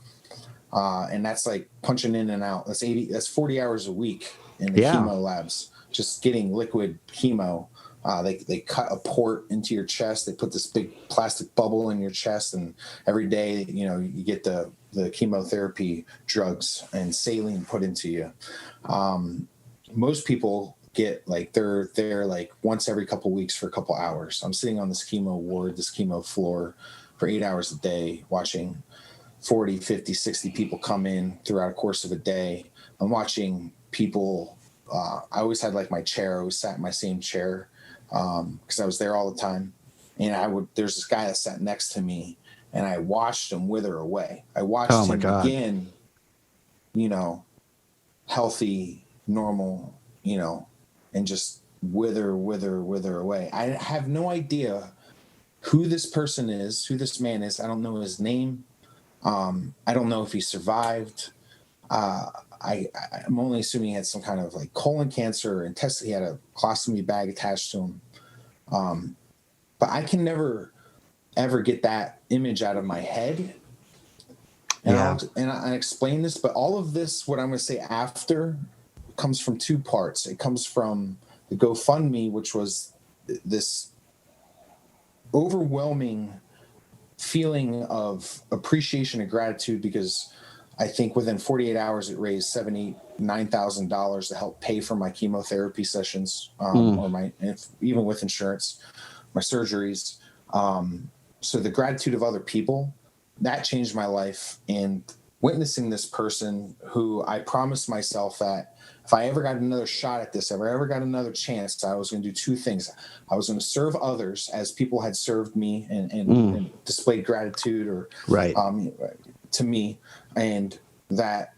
Speaker 4: And that's like punching in and out. That's 40 hours a week in the chemo labs, just getting liquid chemo. They cut a port into your chest. They put this big plastic bubble in your chest, and every day, you know, you get the chemotherapy drugs and saline put into you. Most people get like they're like once every couple weeks for a couple hours. I'm sitting on this chemo ward, this chemo floor for 8 hours a day, watching 40, 50, 60 people come in throughout a course of a day. I'm watching people. I always had like my chair. I always sat in my same chair, because I was there all the time. And there's this guy that sat next to me, and I watched him wither away. I watched him begin, you know, healthy, normal, you know, and just wither away. I have no idea who this person is, who this man is. I don't know his name. I don't know if he survived. I'm only assuming he had some kind of like colon cancer and he had a colostomy bag attached to him. But I can never, ever get that image out of my head. And I explain this, but all of this, what I'm going to say after, comes from two parts. It comes from the GoFundMe, which was this overwhelming feeling of appreciation and gratitude, because I think within 48 hours it raised $9,000 to help pay for my chemotherapy sessions, or even with insurance, my surgeries. So the gratitude of other people, that changed my life. And witnessing this person who I promised myself that if I ever got another shot at this, if I ever got another chance, I was going to do two things. I was going to serve others as people had served me and displayed gratitude to me, and that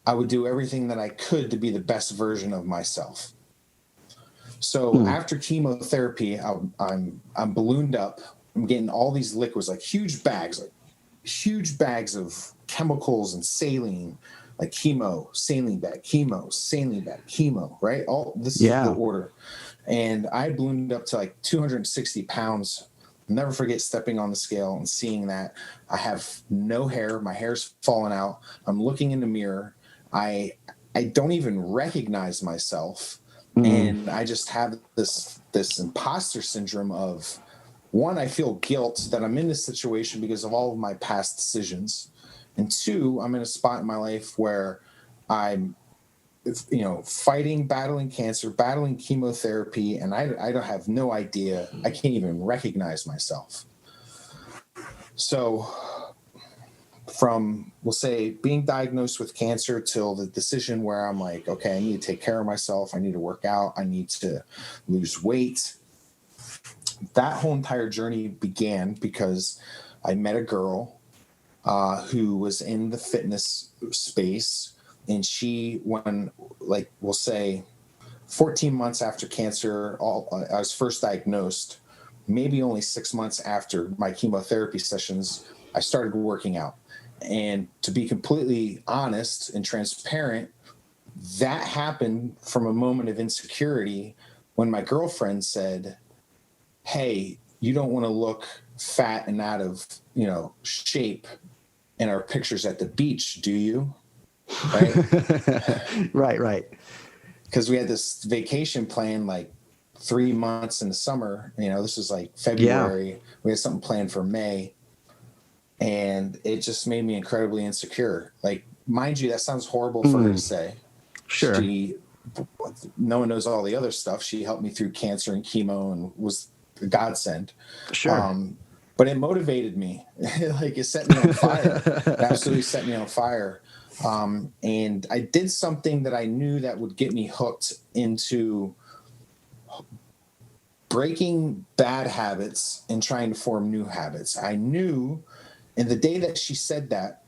Speaker 4: I would do everything that I could to be the best version of myself. So after chemotherapy, I'm ballooned up. I'm getting all these liquids, like huge bags of chemicals and saline, like chemo, saline bag, chemo, right? All this is the order. And I ballooned up to like 260 pounds. I'll never forget stepping on the scale and seeing that I have no hair. My hair's fallen out. I'm looking in the mirror. I don't even recognize myself. And I just have this imposter syndrome of, one, I feel guilt that I'm in this situation because of all of my past decisions. And two, I'm in a spot in my life where I'm, you know, battling cancer, battling chemotherapy, and I don't have no idea. I can't even recognize myself. So from, we'll say, being diagnosed with cancer till the decision where I'm like, okay, I need to take care of myself. I need to work out. I need to lose weight. That whole entire journey began because I met a girl who was in the fitness space. And she, when, like, we'll say 14 months after cancer, I was first diagnosed, maybe only 6 months after my chemotherapy sessions, I started working out. And to be completely honest and transparent, that happened from a moment of insecurity when my girlfriend said, hey, you don't want to look fat and out of, you know, shape in our pictures at the beach, do you? Right.
Speaker 1: Right.
Speaker 4: Because we had this vacation plan like 3 months in the summer, this was like February. Yeah. We had something planned for May, and it just made me incredibly insecure. Like, mind you, that sounds horrible for her to say.
Speaker 1: Sure.
Speaker 4: No one knows all the other stuff. She helped me through cancer and chemo and was a godsend.
Speaker 1: Sure.
Speaker 4: But it motivated me. Like, it set me on fire. It absolutely set me on fire. And I did something that I knew that would get me hooked into breaking bad habits and trying to form new habits. I knew, and the day that she said that,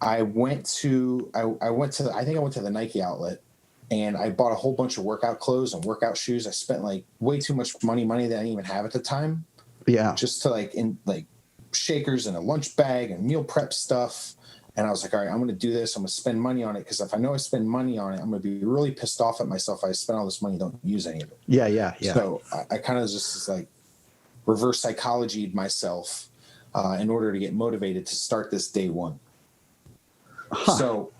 Speaker 4: I went to the Nike outlet, and I bought a whole bunch of workout clothes and workout shoes. I spent like way too much money that I didn't even have at the time.
Speaker 1: Yeah.
Speaker 4: Just to in shakers and a lunch bag and meal prep stuff. And I was like, all right, I'm going to do this. I'm going to spend money on it, because if I know I spend money on it, I'm going to be really pissed off at myself. I spent all this money, don't use any of it.
Speaker 1: Yeah.
Speaker 4: So I kind of just reverse psychologied myself in order to get motivated to start this day one. Huh. So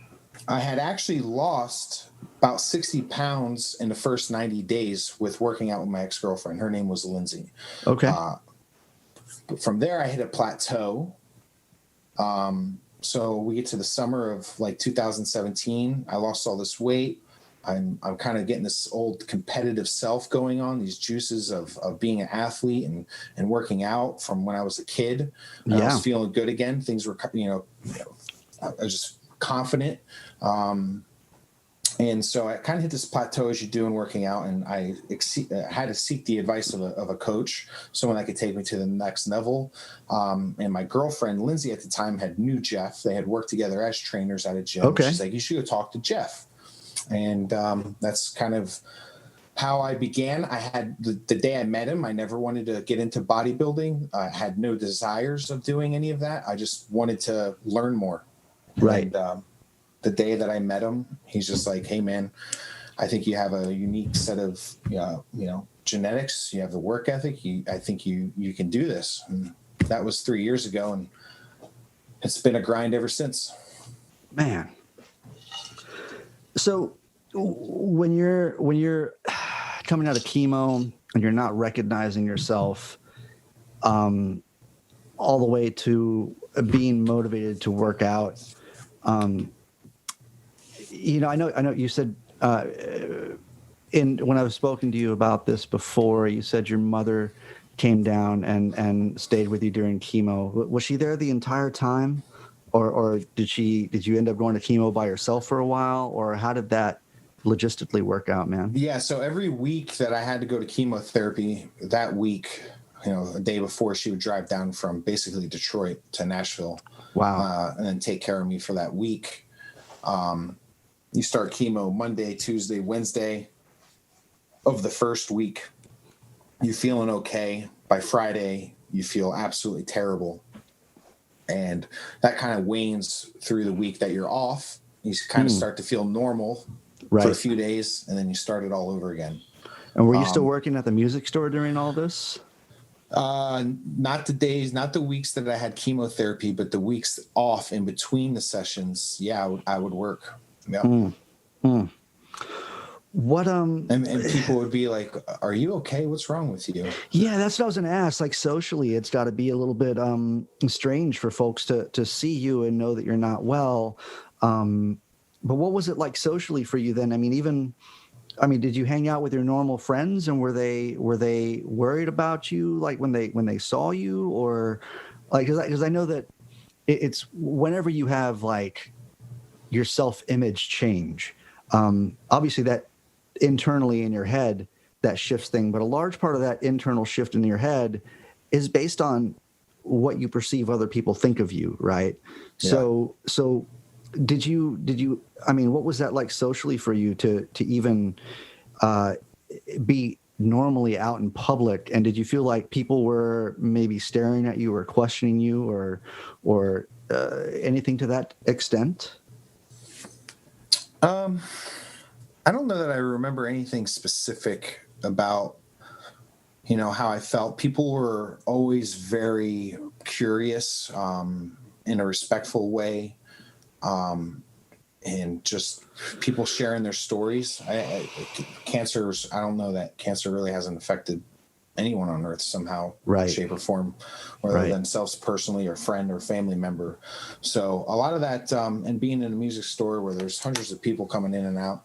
Speaker 4: I had actually lost about 60 pounds in the first 90 days with working out with my ex-girlfriend. Her name was Lindsay.
Speaker 1: Okay.
Speaker 4: But from there, I hit a plateau. So we get to the summer of 2017. I lost all this weight. I'm kind of getting this old competitive self going on, these juices of being an athlete and working out from when I was a kid. I was feeling good again. Things were, I was just confident. And so I kind of hit this plateau as you do in working out, and I had to seek the advice of a coach, someone that could take me to the next level. And my girlfriend, Lindsay, at the time knew Jeff. They had worked together as trainers at a gym.
Speaker 1: Okay.
Speaker 4: She's like, you should go talk to Jeff. And that's kind of how I began. I had the day I met him, I never wanted to get into bodybuilding. I had no desires of doing any of that. I just wanted to learn more.
Speaker 1: Right.
Speaker 4: And, the day that I met him, he's just like, hey, man, I think you have a unique set of, genetics. You have the work ethic. I think you can do this. And that was 3 years ago, and it's been a grind ever since.
Speaker 1: Man. So when you're coming out of chemo and you're not recognizing yourself, all the way to being motivated to work out, I know you said when I've spoken to you about this before, you said your mother came down and stayed with you during chemo. Was she there the entire time, or did you end up going to chemo by yourself for a while, or how did that logistically work out, man?
Speaker 4: Yeah, so every week that I had to go to chemotherapy, that week, the day before, she would drive down from basically Detroit to Nashville.
Speaker 1: Wow.
Speaker 4: And then take care of me for that week. You start chemo Monday, Tuesday, Wednesday of the first week. You're feeling okay. By Friday, you feel absolutely terrible. And that kind of wanes through the week that you're off. You kind of start to feel normal for a few days, and then you start it all over again.
Speaker 1: And were you still working at the music store during all this?
Speaker 4: Not the weeks that I had chemotherapy, but the weeks off in between the sessions. Yeah, I would work. Yeah.
Speaker 1: What
Speaker 4: and people would be like, "Are you okay? What's wrong with you?"
Speaker 1: Yeah, that's what I was going to ask. Like, socially, it's got to be a little bit strange for folks to see you and know that you're not well. But what was it like socially for you then? I mean, did you hang out with your normal friends, and were they worried about you, like when they saw you, or like, because I know that it's whenever you have like your self-image change, obviously that internally in your head that shifts thing, but a large part of that internal shift in your head is based on what you perceive other people think of you, right? Yeah. So did you what was that like socially for you to even be normally out in public? And did you feel like people were maybe staring at you or questioning you or anything to that extent?
Speaker 4: I don't know that I remember anything specific about, how I felt. People were always very curious, in a respectful way. and just people sharing their stories. Cancer's, I don't know that cancer really hasn't affected anyone on earth somehow,
Speaker 1: Right.
Speaker 4: shape or form, whether themselves personally or friend or family member. So a lot of that, and being in a music store where there's hundreds of people coming in and out,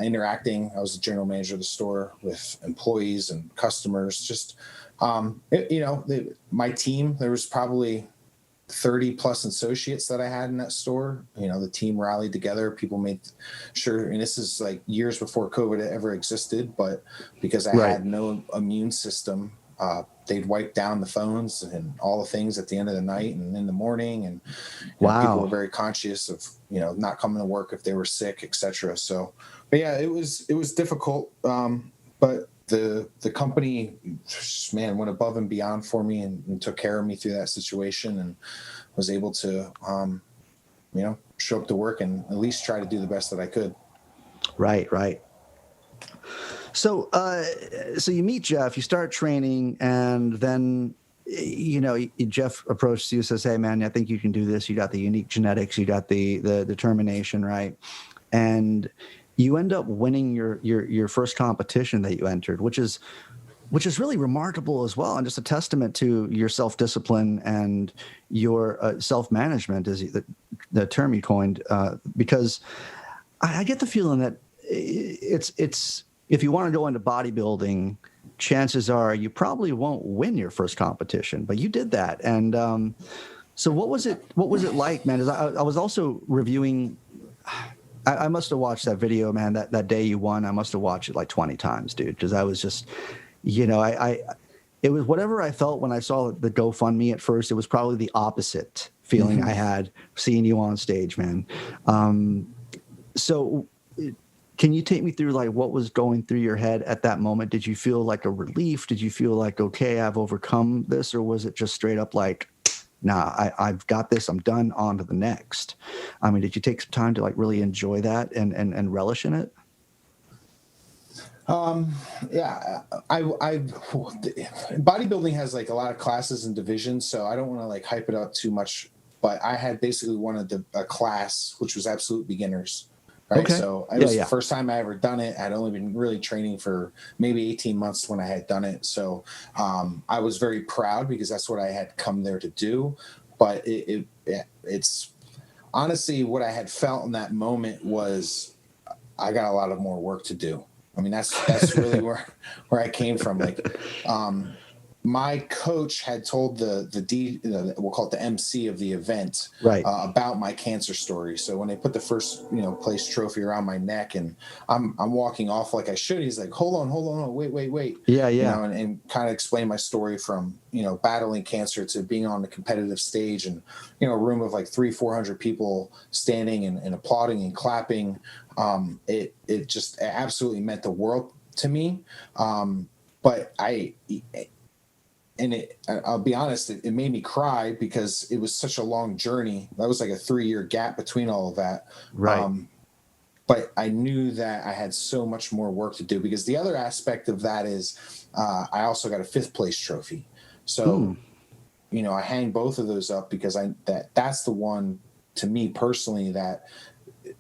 Speaker 4: interacting. I was the general manager of the store with employees and customers. Just, my team, there was probably 30 plus associates that I had in that store. The team rallied together. People made sure, and this is like years before COVID ever existed, but because I had no immune system, they'd wipe down the phones and all the things at the end of the night and in the morning. And people were very conscious of, not coming to work if they were sick, etc. So, but yeah, it was difficult. But the company, man, went above and beyond for me and took care of me through that situation, and was able to, show up to work and at least try to do the best that I could.
Speaker 1: Right. So you meet Jeff, you start training, and then, Jeff approaches you, says, "Hey man, I think you can do this. You got the unique genetics, you got the determination, right?" And you end up winning your first competition that you entered, which is really remarkable as well, and just a testament to your self-discipline and your self-management, is the term you coined. Because I get the feeling that it's if you want to go into bodybuilding, chances are you probably won't win your first competition, but you did that. And so what was it like, man? I was also reviewing. I must have watched that video, man, that day you won. I must have watched it like 20 times, dude, because I was just, it was whatever I felt when I saw the GoFundMe at first. It was probably the opposite feeling I had seeing you on stage, man. So can you take me through like what was going through your head at that moment? Did you feel like a relief? Did you feel like, okay, I've overcome this? Or was it just straight up like, nah, I've got this, I'm done, on to the next? I mean, did you take some time to like really enjoy that and relish in it?
Speaker 4: Yeah, bodybuilding has like a lot of classes and divisions, so I don't want to like hype it up too much, but I had basically wanted a class, which was absolute beginners. Right. Okay. So it was the first time I ever done it. I'd only been really training for maybe 18 months when I had done it. So I was very proud because that's what I had come there to do. But it's honestly what I had felt in that moment was I got a lot of more work to do. I mean, that's really where I came from. Like, my coach had told we'll call it the MC of the event, about my cancer story. So when they put the first, place trophy around my neck, and I'm walking off like I should, he's like, hold on, wait. Yeah. And kind of explain my story from, battling cancer to being on the competitive stage, and, a room of like 300-400 people standing and applauding and clapping. It absolutely meant the world to me. But I'll be honest, it made me cry because it was such a long journey. That was like a 3-year gap between all of that. Right. But I knew that I had so much more work to do, because the other aspect of that is I also got a 5th place trophy. So, I hang both of those up because that's the one, to me personally, that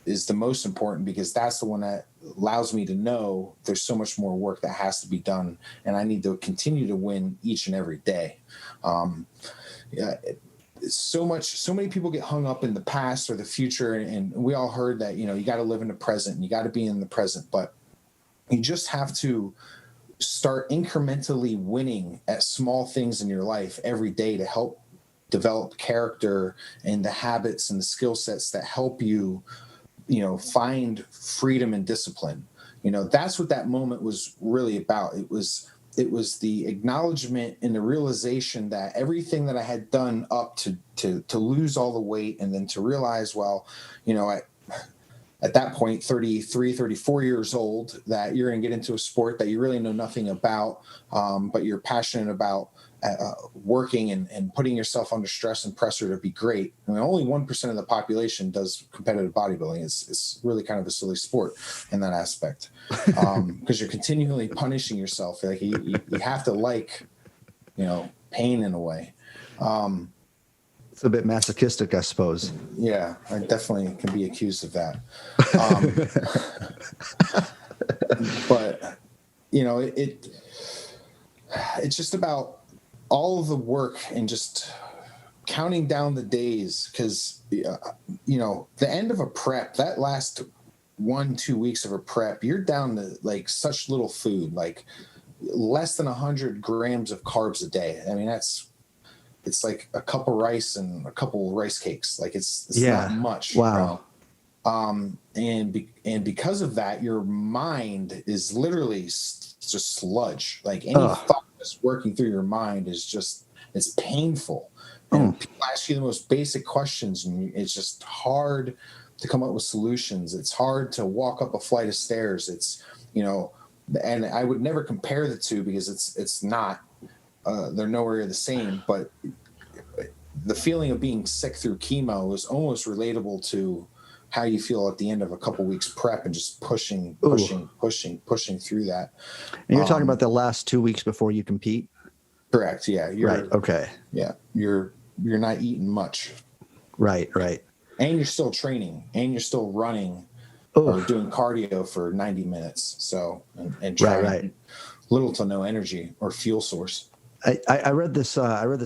Speaker 4: is the most important, because that's the one that allows me to know there's so much more work that has to be done, and I need to continue to win each and every day. So many people get hung up in the past or the future, and we all heard that, you got to live in the present and you got to be in the present, but you just have to start incrementally winning at small things in your life every day to help develop character and the habits and the skill sets that help you find freedom and discipline. That's what that moment was really about. It was the acknowledgement and the realization that everything that I had done up to lose all the weight, and then to realize, well, at that point, 33, 34 years old, that you're going to get into a sport that you really know nothing about, but you're passionate about working and putting yourself under stress and pressure to be great. I mean, only 1% of the population does competitive bodybuilding. It's really kind of a silly sport in that aspect, because you're continually punishing yourself. Like you have to pain in a way.
Speaker 1: It's a bit masochistic, I suppose.
Speaker 4: Yeah, I definitely can be accused of that. But it's just about all of the work and just counting down the days, because the end of a prep, that last 1-2 weeks of a prep, you're down to like such little food, like less than 100 grams of carbs a day. I mean, it's like a cup of rice and a couple of rice cakes. Like it's not much.
Speaker 1: Wow.
Speaker 4: And because of that, your mind is literally just sludge. Like any thought that's working through your mind it's painful. And people ask you the most basic questions, and it's just hard to come up with solutions. It's hard to walk up a flight of stairs. It's, and I would never compare the two, because it's not, they're nowhere the same, but the feeling of being sick through chemo is almost relatable to how you feel at the end of a couple weeks prep, and just pushing through that.
Speaker 1: And you're talking about the last 2 weeks before you compete?
Speaker 4: Correct. Yeah.
Speaker 1: Right. Okay.
Speaker 4: Yeah. You're not eating much.
Speaker 1: Right.
Speaker 4: And you're still training, and you're still running or doing cardio for 90 minutes. So, and trying little to no energy or fuel source.
Speaker 1: I read this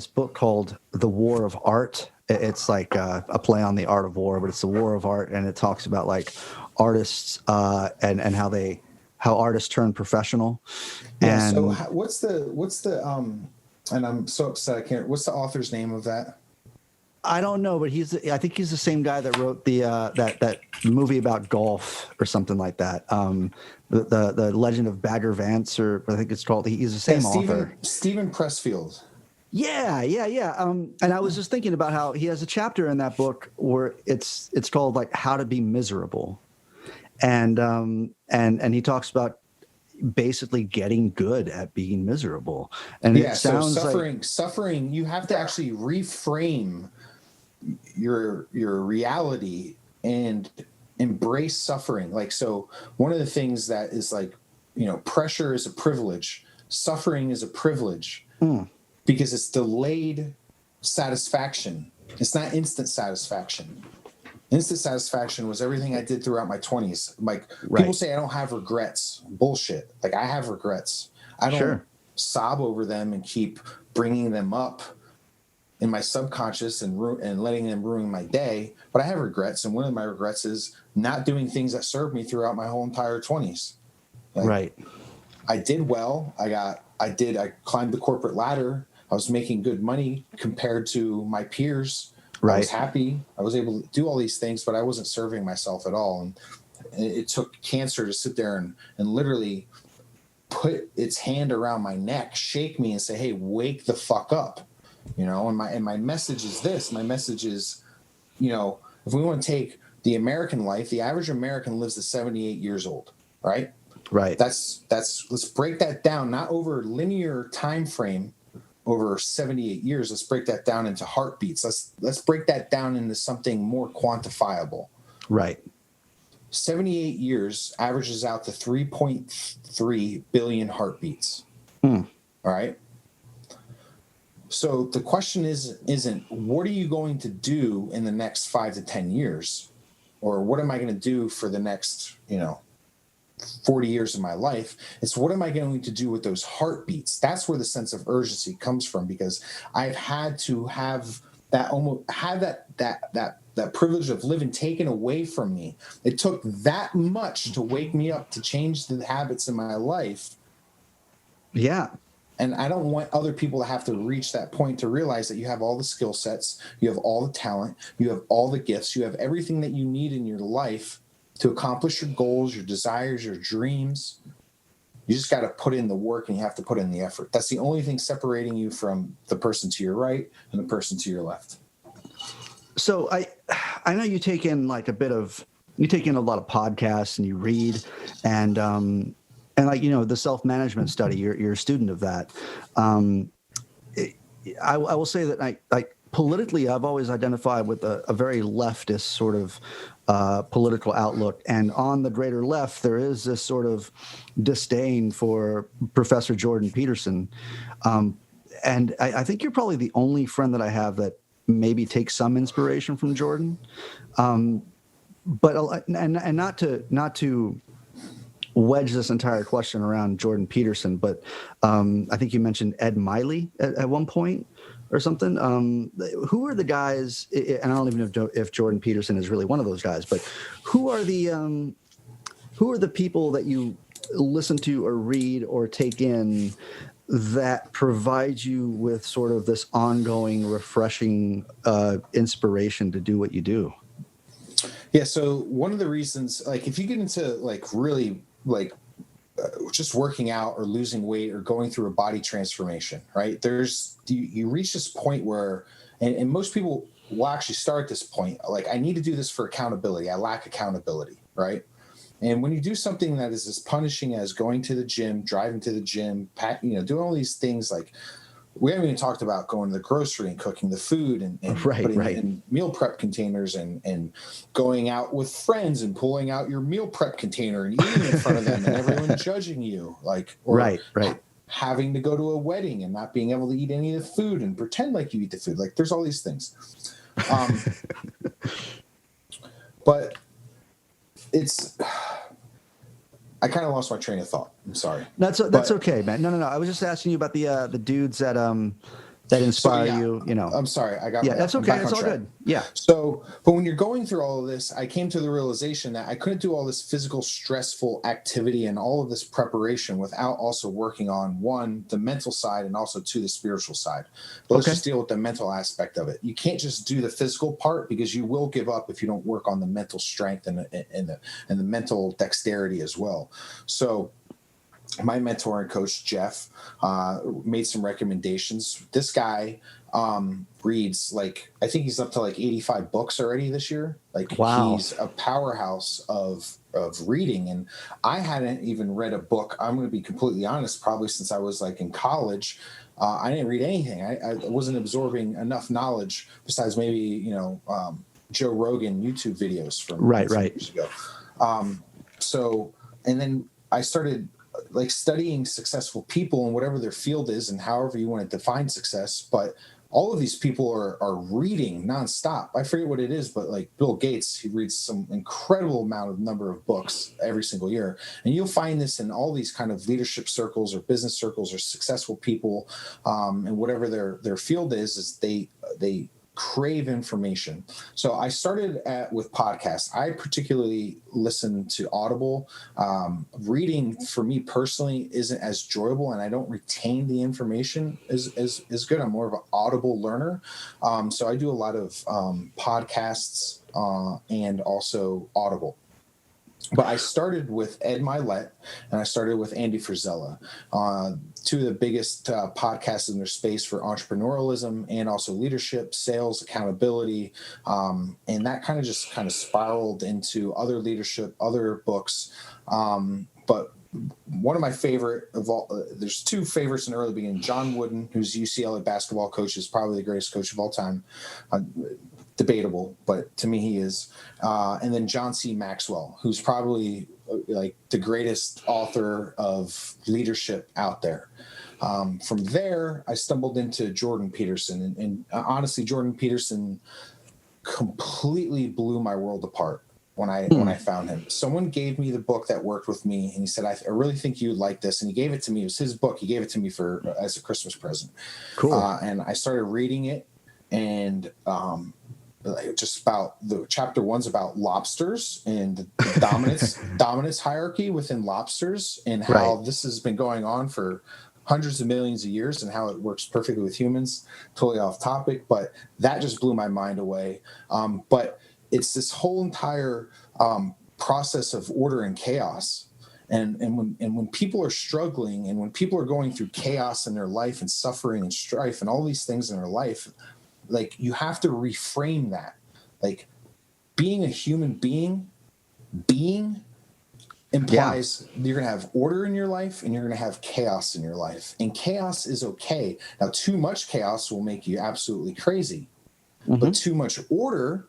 Speaker 1: book called The War of Art. It's like a play on the art of war, but it's the war of art. And it talks about like artists and how artists turn professional.
Speaker 4: Yeah.
Speaker 1: And
Speaker 4: so what's the and I'm so upset I can't. What's the author's name of that?
Speaker 1: I don't know, but I think he's the same guy that wrote the that movie about golf or something like that. The Legend of Bagger Vance, or I think it's called. He's the same author.
Speaker 4: Stephen Pressfield.
Speaker 1: Yeah. And I was just thinking about how he has a chapter in that book where it's called like How to Be Miserable, and he talks about basically getting good at being miserable. And it sounds
Speaker 4: suffering, you have to actually reframe your reality and embrace suffering. Like, so one of the things that is like, pressure is a privilege, suffering is a privilege, because it's delayed satisfaction. It's not instant satisfaction. Instant satisfaction was everything I did throughout my 20s. Like, people say I don't have regrets. Bullshit. Like, I have regrets. I don't sob over them and keep bringing them up in my subconscious and letting them ruin my day. But I have regrets. And one of my regrets is not doing things that served me throughout my whole entire 20s. Like, I did well. I climbed the corporate ladder. I was making good money compared to my peers. I was happy. I was able to do all these things, but I wasn't serving myself at all. And it took cancer to sit there and literally put its hand around my neck, shake me, and say, "Hey, wake the fuck up." And my message is this. My message is, if we want to take the American life, the average American lives to 78 years old, right? Right. Let's break that down, not over linear time frame. Over 78 years, let's break that down into heartbeats. Let's break that down into something more quantifiable. Right. 78 years averages out to 3.3 billion heartbeats. All right. So the question isn't what are you going to do in the next 5 to 10 years, or what am I going to do for the next 40 years of my life? It's what am I going to do with those heartbeats? That's where the sense of urgency comes from, because I've had to have that privilege of living taken away from me. It took that much to wake me up, to change the habits in my life. Yeah. And I don't want other people to have to reach that point to realize that you have all the skill sets, you have all the talent, you have all the gifts, you have everything that you need in your life to accomplish your goals, your desires, your dreams. You just got to put in the work, and you have to put in the effort. That's the only thing separating you from the person to your right and the person to your left. So I know you take in a lot of podcasts, and you read, and the self-management study, you're a student of that. I will say that politically, I've always identified with a very leftist sort of political outlook. And on the greater left, there is this sort of disdain for Professor Jordan Peterson. And I think you're probably the only friend that I have that
Speaker 1: maybe take some inspiration from Jordan. But and not to wedge this entire question around Jordan Peterson, but I think you mentioned Ed Miley at one point or something. Who are the guys? And I don't even know if Jordan Peterson is really one of those guys, but who are the people that you listen to or read or take in that provide you with sort of this ongoing, refreshing inspiration to do what you do?
Speaker 4: Yeah. So one of the reasons, like, if you get into like really like just working out or losing weight or going through a body transformation, right? You reach this point where, and most people will actually start at this point, like, I need to do this for accountability. I lack accountability, right? And when you do something that is as punishing as going to the gym, driving to the gym, doing all these things, like, we haven't even talked about going to the grocery and cooking the food and putting it in meal prep containers and going out with friends and pulling out your meal prep container and eating in front of them and everyone judging you, like, or having to go to a wedding and not being able to eat any of the food and pretend like you eat the food. Like, there's all these things. But I kind of lost my train of thought. I'm sorry.
Speaker 1: That's okay, man. No. I was just asking you about the dudes that inspire you. You know.
Speaker 4: I'm sorry.
Speaker 1: That's okay. It's all good. Yeah.
Speaker 4: So, but when you're going through all of this, I came to the realization that I couldn't do all this physical, stressful activity and all of this preparation without also working on, one, the mental side, and also two, the spiritual side. But let's just deal with the mental aspect of it. You can't just do the physical part because you will give up if you don't work on the mental strength and the mental dexterity as well. So, my mentor and coach, Jeff, made some recommendations. This guy reads, like, I think he's up to like 85 books already this year. Like, wow. He's a powerhouse of reading. And I hadn't even read a book, I'm going to be completely honest, probably since I was like in college. I didn't read anything. I wasn't absorbing enough knowledge besides maybe, Joe Rogan YouTube videos from years ago. So, and then I started like studying successful people and whatever their field is and however you want to define success. But all of these people are reading nonstop. I forget what it is, but like Bill Gates, he reads some incredible number of books every single year. And you'll find this in all these kind of leadership circles or business circles or successful people, and whatever their field is they crave information. So I started with podcasts. I particularly listen to Audible. Reading for me personally isn't as enjoyable, and I don't retain the information as good. I'm more of an Audible learner. So I do a lot of podcasts and also Audible. But I started with Ed Milet and I started with Andy Frisella, two of the biggest podcasts in their space for entrepreneurialism and also leadership, sales, accountability. And that kind of spiraled into other leadership, other books. But one of my favorite of all, there's two favorites in the early beginning. John Wooden, who's UCLA basketball coach, is probably the greatest coach of all time. Debatable, but to me he is. And then John C. Maxwell, who's probably like the greatest author of leadership out there. From there, I stumbled into Jordan Peterson, and honestly, Jordan Peterson completely blew my world apart when I found him. Someone gave me the book that worked with me, and he said, I really think you'd like this. And he gave it to me. It was his book. He gave it to me as a Christmas present. Cool. And I started reading it, and just about the chapter one's about lobsters and the dominance hierarchy within lobsters and how this has been going on for hundreds of millions of years and how it works perfectly with humans. Totally off topic, but that just blew my mind away. But it's this whole entire process of order and chaos. And when people are struggling and when people are going through chaos in their life and suffering and strife and all these things in their life, like, you have to reframe that. Like, being a human being implies you're going to have order in your life and you're going to have chaos in your life. And chaos is okay. Now, too much chaos will make you absolutely crazy. Mm-hmm. But too much order,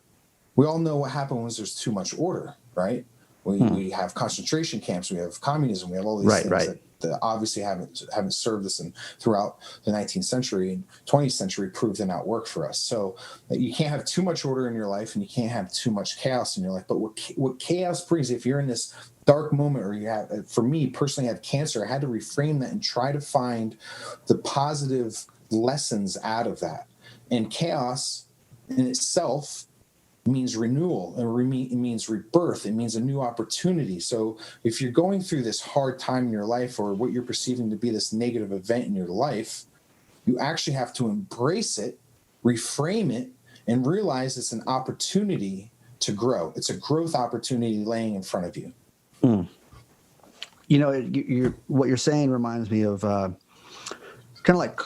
Speaker 4: we all know what happens when there's too much order, right? We have concentration camps, we have communism, we have all these things that obviously haven't served us throughout the 19th century and 20th century proved to not work for us. So you can't have too much order in your life, and you can't have too much chaos in your life. But what chaos brings, if you're in this dark moment, or you have, for me personally, have cancer, I had to reframe that and try to find the positive lessons out of that. And chaos in itself means renewal, and it means rebirth. It means a new opportunity. So if you're going through this hard time in your life, or what you're perceiving to be this negative event in your life, you actually have to embrace it, reframe it, and realize it's an opportunity to grow. It's a growth opportunity laying in front of you.
Speaker 1: You know, what you're saying reminds me of kind of like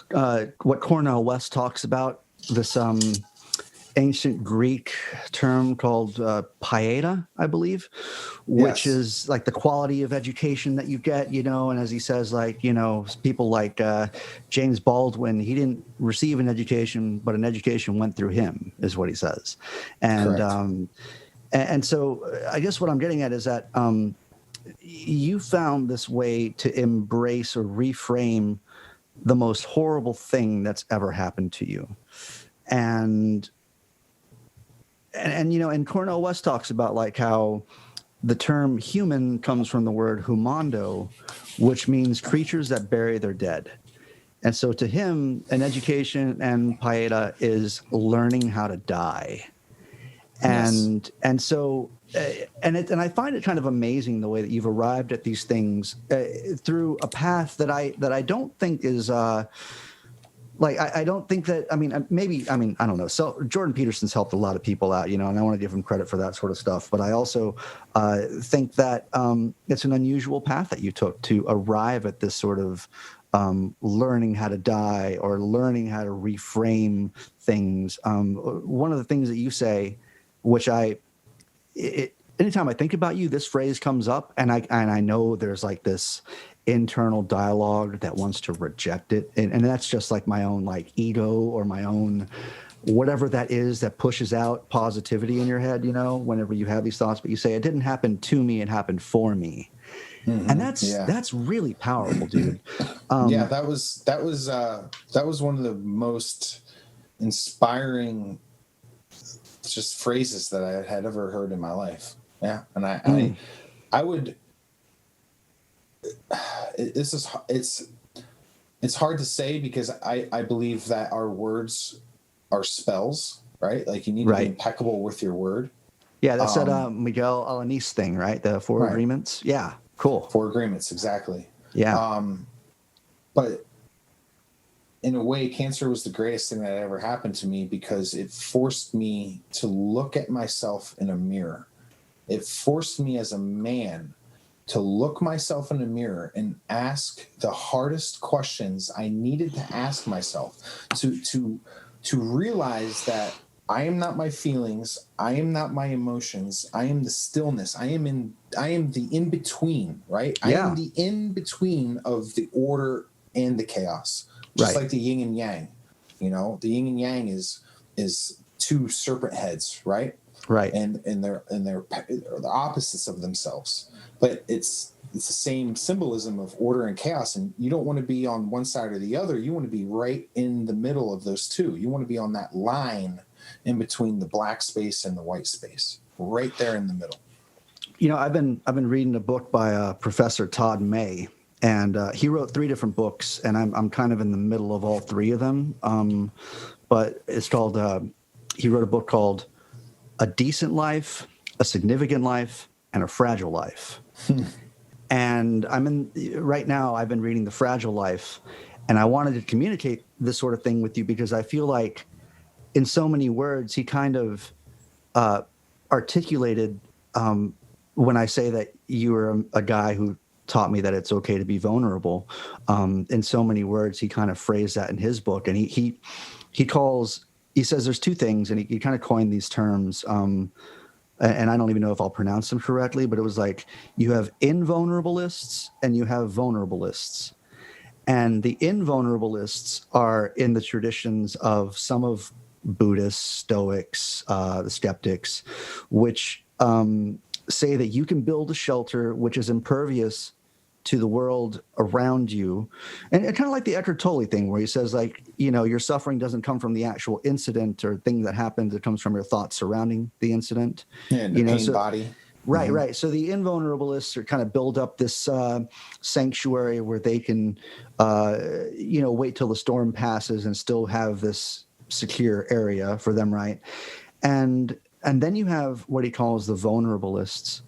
Speaker 1: what Cornel West talks about, this ancient Greek term called pieta, I believe, which is like the quality of education that you get, you know. And as he says, like, you know, people like James Baldwin, he didn't receive an education, but an education went through him, is what he says. And so I guess what I'm getting at is that you found this way to embrace or reframe the most horrible thing that's ever happened to you. And you know, and Cornel West talks about like how the term human comes from the word humando, which means creatures that bury their dead. And so to him, an education and pieta is learning how to die. And so and I find it kind of amazing the way that you've arrived at these things through a path that I don't think is I don't think that, I don't know. So Jordan Peterson's helped a lot of people out, you know, and I want to give him credit for that sort of stuff. But I also think that it's an unusual path that you took to arrive at this sort of learning how to die, or learning how to reframe things. One of the things that you say, which anytime I think about you, this phrase comes up, and I know there's like this internal dialogue that wants to reject it, and that's just like my own like ego, or my own whatever that is that pushes out positivity in your head, you know, whenever you have these thoughts. But you say, it didn't happen to me, it happened for me. Mm-hmm. And that's really powerful, dude.
Speaker 4: That was one of the most inspiring just phrases that I had ever heard in my life. Yeah. And I would, it's hard to say, because I believe that our words are spells, right? Like you need to be impeccable with your word.
Speaker 1: Yeah. That's that Miguel Alanis thing, right? The four agreements. Yeah. Cool.
Speaker 4: 4 agreements. Exactly.
Speaker 1: Yeah.
Speaker 4: But in a way, cancer was the greatest thing that ever happened to me, because it forced me to look at myself in a mirror. It forced me as a man to look myself in a mirror and ask the hardest questions I needed to ask myself, to realize that I am not my feelings, I am not my emotions, I am the stillness, I am the in-between, right? Yeah. I am the in-between of the order and the chaos. Just like the yin and yang, you know, the yin and yang is 2 serpent heads, right?
Speaker 1: Right.
Speaker 4: And they're the opposites of themselves, but it's the same symbolism of order and chaos. And you don't want to be on one side or the other. You want to be right in the middle of those two. You want to be on that line in between the black space and the white space, right there in the middle.
Speaker 1: You know, I've been reading a book by Professor Todd May, and he wrote 3 different books, and I'm kind of in the middle of all 3 of them. But it's called, he wrote a book called A Decent Life, A Significant Life, and A Fragile Life. And right now I've been reading The Fragile Life, and I wanted to communicate this sort of thing with you, because I feel like in so many words, he kind of articulated when I say that you were a guy who taught me that it's okay to be vulnerable. In so many words, he kind of phrased that in his book. And he says there's 2 things, and he kind of coined these terms. And I don't even know if I'll pronounce them correctly, but it was like, you have invulnerabilists and you have vulnerabilists. And the invulnerabilists are in the traditions of some of Buddhists, Stoics, the skeptics, which say that you can build a shelter which is impervious to the world around you. And kind of like the Eckhart Tolle thing where he says, like, you know, your suffering doesn't come from the actual incident or thing that happens. It comes from your thoughts surrounding the incident.
Speaker 4: Yeah, and the pain body.
Speaker 1: Right, right. So the invulnerabilists are kind of build up this sanctuary where they can, you know, wait till the storm passes and still have this secure area for them, right? And then you have what he calls the vulnerabilists,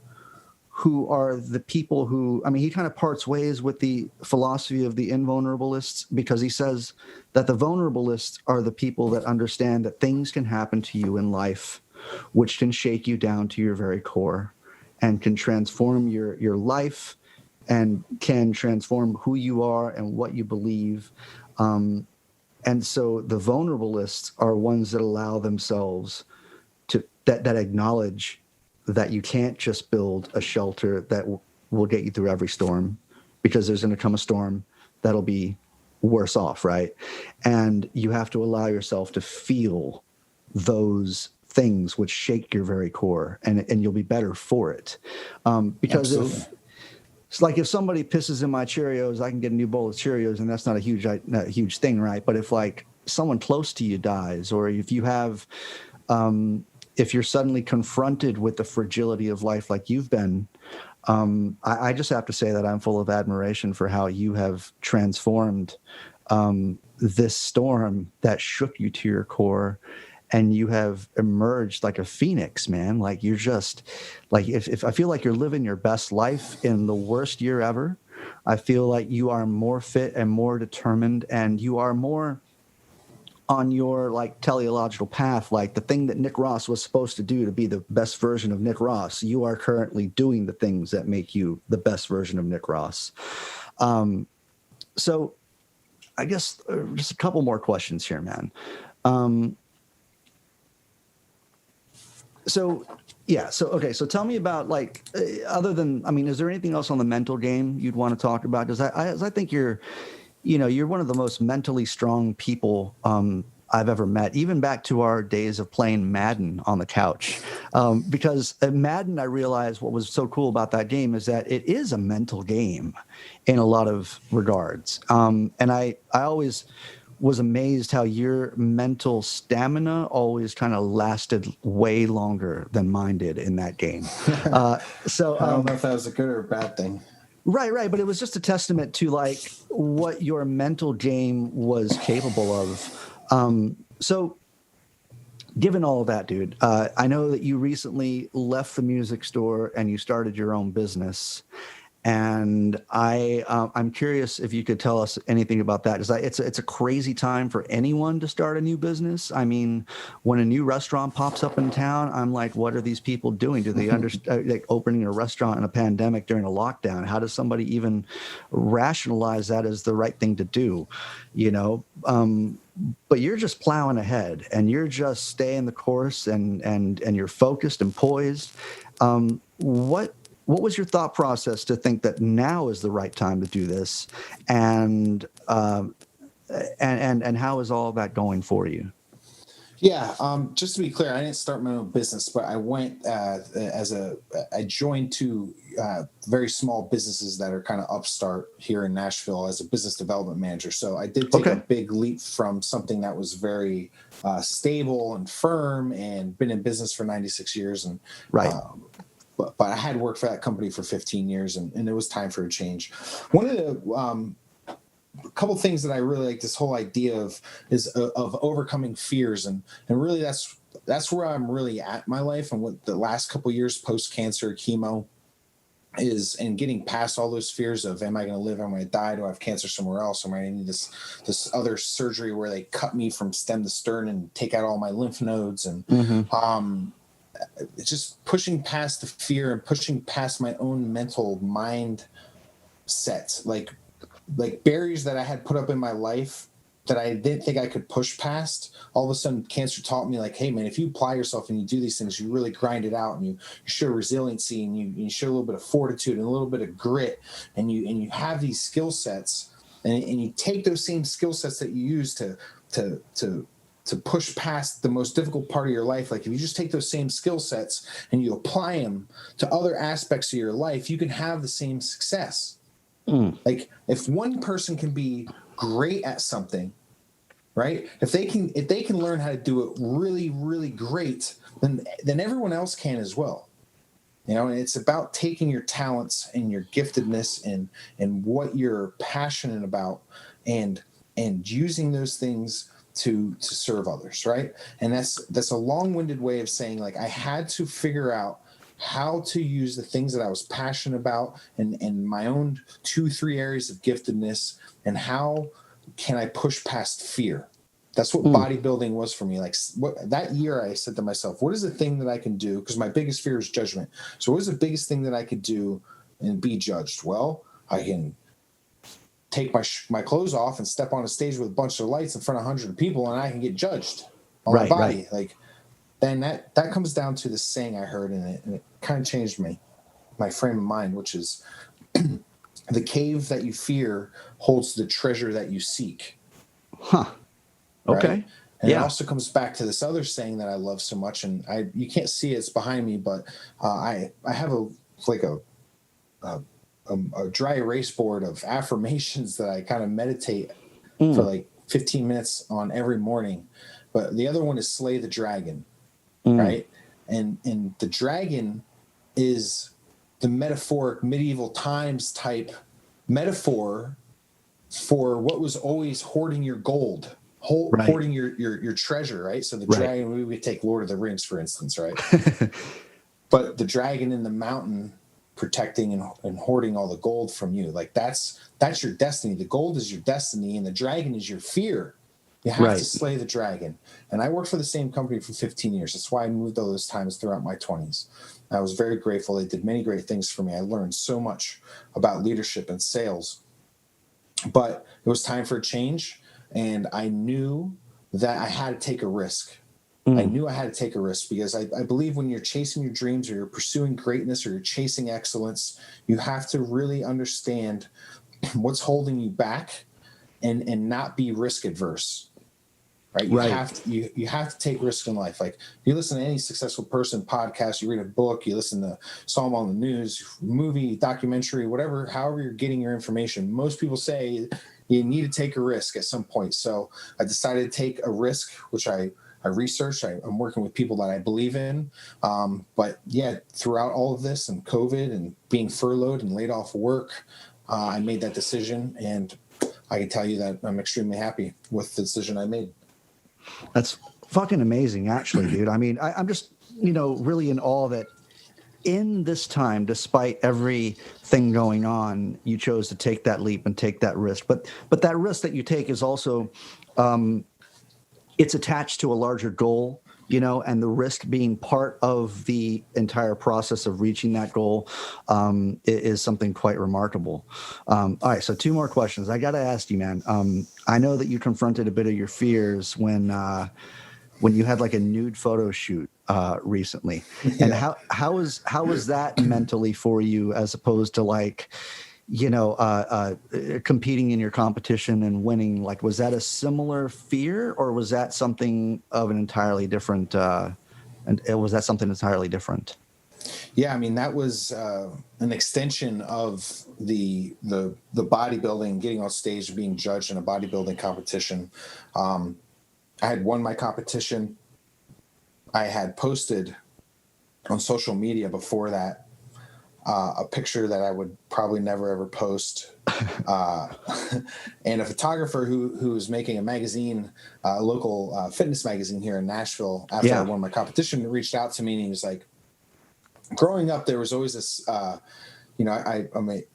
Speaker 1: who are the people who, I mean, he kind of parts ways with the philosophy of the invulnerabilists because he says that the vulnerabilists are the people that understand that things can happen to you in life which can shake you down to your very core and can transform your life and can transform who you are and what you believe. And so the vulnerabilists are ones that allow themselves to, that acknowledge that you can't just build a shelter that will get you through every storm, because there's going to come a storm that'll be worse off, right? And you have to allow yourself to feel those things which shake your very core, and you'll be better for it. Because
Speaker 4: Absolutely.
Speaker 1: if it's like if somebody pisses in my Cheerios, I can get a new bowl of Cheerios, and that's not a huge thing, right? But if like someone close to you dies, or if you have if you're suddenly confronted with the fragility of life like you've been, I just have to say that I'm full of admiration for how you have transformed this storm that shook you to your core, and you have emerged like a phoenix, man. Like you're just like, if I feel like you're living your best life in the worst year ever, I feel like you are more fit and more determined, and you are more on your like teleological path, like the thing that Nick Ross was supposed to do to be the best version of Nick Ross. You are currently doing the things that make you the best version of Nick Ross. So I guess just a couple more questions here, man. So tell me about, like, other than, I mean, is there anything else on the mental game you'd want to talk about? Because I think you're one of the most mentally strong people I've ever met, even back to our days of playing Madden on the couch. Because Madden, I realized what was so cool about that game is that it is a mental game in a lot of regards. And I always was amazed how your mental stamina always kind of lasted way longer than mine did in that game. So
Speaker 4: I don't know if that was a good or a bad thing.
Speaker 1: Right. But it was just a testament to like what your mental game was capable of. So given all of that, dude, I know that you recently left the music store and you started your own business. And I'm curious if you could tell us anything about that. It's a crazy time for anyone to start a new business. I mean, when a new restaurant pops up in town, I'm like, what are these people doing? Do they understand, like, opening a restaurant in a pandemic during a lockdown? How does somebody even rationalize that as the right thing to do? You know, but you're just plowing ahead, and you're just staying the course, and you're focused and poised. What was your thought process to think that now is the right time to do this, and how is all that going for you?
Speaker 4: Yeah, just to be clear, I didn't start my own business, but I went I joined two very small businesses that are kind of upstart here in Nashville as a business development manager. So I did take a big leap from something that was very stable and firm and been in business for 96 years. And
Speaker 1: right.
Speaker 4: But I had worked for that company for 15 years, and it was time for a change. One of the couple things that I really like this whole idea of is of overcoming fears, and really that's where I'm really at in my life, and what the last couple of years post cancer chemo is, and getting past all those fears of, am I going to live? Am I going to die? Do I have cancer somewhere else? Am I going to need this other surgery where they cut me from stem to stern and take out all my lymph nodes? And it's just pushing past the fear and pushing past my own mental mind set, like barriers that I had put up in my life that I didn't think I could push past. All of a sudden, cancer taught me, like, hey man, if you apply yourself and you do these things, you really grind it out, and you show resiliency, and you show a little bit of fortitude and a little bit of grit, and you have these skill sets, and you take those same skill sets that you use to push past the most difficult part of your life. Like if you just take those same skill sets and you apply them to other aspects of your life, you can have the same success. Like if one person can be great at something, right? If they can learn how to do it really, really great, then everyone else can as well. You know, and it's about taking your talents and your giftedness and what you're passionate about and using those things to serve others, right? And that's a long-winded way of saying, like, I had to figure out how to use the things that I was passionate about and my own 2-3 areas of giftedness, and how can I push past fear. That's what bodybuilding was for me. Like that year I said to myself, what is the thing that I can do? Because my biggest fear is judgment. So what is the biggest thing that I could do and be judged? Well, I can take my clothes off and step on a stage with a bunch of lights in front of 100 people, and I can get judged on my body.
Speaker 1: Right.
Speaker 4: Like, then that comes down to this saying I heard in it, and it kind of changed my frame of mind, which is the cave that you fear holds the treasure that you seek.
Speaker 1: Huh. Okay.
Speaker 4: Right? And it also comes back to this other saying that I love so much, and you can't see it, it's behind me, but I have a dry erase board of affirmations that I kind of meditate for like 15 minutes on every morning. But the other one is slay the dragon, right? And the dragon is the metaphoric medieval times type metaphor for what was always hoarding your gold. Hoarding your treasure, right? So the dragon, we would take Lord of the Rings, for instance, right? But the dragon in the mountain protecting and hoarding all the gold from you. Like that's your destiny. The gold is your destiny, and the dragon is your fear. You have to slay the dragon. And I worked for the same company for 15 years. That's why I moved all those times throughout my 20s. I was very grateful. They did many great things for me. I learned so much about leadership and sales. But it was time for a change. And I knew that I had to take a risk. I knew I had to take a risk because I believe when you're chasing your dreams or you're pursuing greatness or you're chasing excellence, you have to really understand what's holding you back and not be risk adverse. Right. You have to take risks in life. Like you listen to any successful person podcast, you read a book, you listen to Psalm on the news, movie, documentary, whatever, however you're getting your information. Most people say you need to take a risk at some point. So I decided to take a risk, which I researched. I'm working with people that I believe in. But yeah, throughout all of this and COVID and being furloughed and laid off work, I made that decision. And I can tell you that I'm extremely happy with the decision I made.
Speaker 1: That's fucking amazing, actually, dude. I mean, I'm just, really in awe that in this time, despite everything going on, you chose to take that leap and take that risk. But that risk that you take is also, it's attached to a larger goal, and the risk being part of the entire process of reaching that goal is something quite remarkable. All right, so 2 more questions. I got to ask you, man. I know that you confronted a bit of your fears when you had like a nude photo shoot recently. Yeah. And how was that mentally for you as opposed to like, competing in your competition and winning? Like, was that a similar fear, or was that something of an entirely different? Yeah,
Speaker 4: I mean, that was an extension of the bodybuilding, getting on stage and being judged in a bodybuilding competition. I had won my competition. I had posted on social media before that a picture that I would probably never ever post, and a photographer who was making a magazine, a local fitness magazine here in Nashville, after I won my competition, reached out to me, and he was like, growing up, there was always this, I'm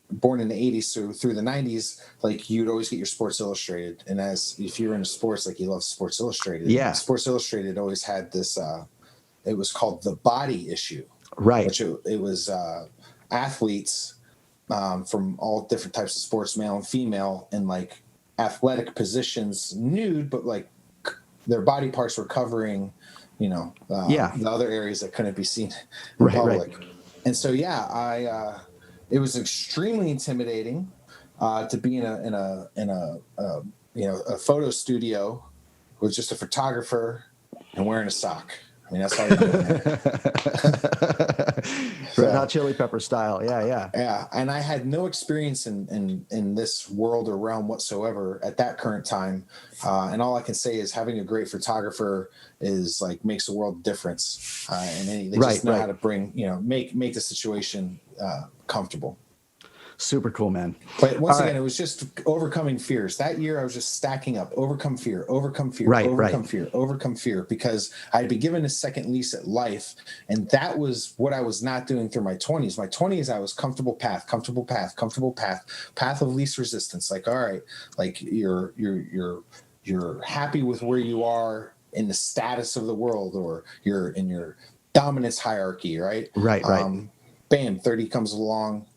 Speaker 4: born in the 80s, so through the 90s, like you'd always get your Sports Illustrated, and if you're into sports, like you love Sports Illustrated.
Speaker 1: Yeah.
Speaker 4: Sports Illustrated always had this, it was called the Body issue.
Speaker 1: Right.
Speaker 4: Which it was athletes from all different types of sports, male and female, in like athletic positions, nude, but like their body parts were covering, the other areas that couldn't be seen in public. Right. And so, it was extremely intimidating to be in a photo studio with just a photographer and wearing a sock. I mean, that's all you're doing.
Speaker 1: Red Hot Chili Pepper style. Yeah.
Speaker 4: Yeah, and I had no experience in this world or realm whatsoever at that current time, and all I can say is having a great photographer is like makes a world of difference, and they just know how to bring make the situation comfortable.
Speaker 1: Super cool, man.
Speaker 4: But once again, it was just overcoming fears. That year, I was just stacking up, overcome fear, overcome fear, fear, overcome fear, because I'd been given a second lease at life. And that was what I was not doing through my 20s. My 20s, I was comfortable path of least resistance. Like, all right, like you're happy with where you are in the status of the world, or you're in your dominance hierarchy, right?
Speaker 1: Right.
Speaker 4: Bam, 30 comes along.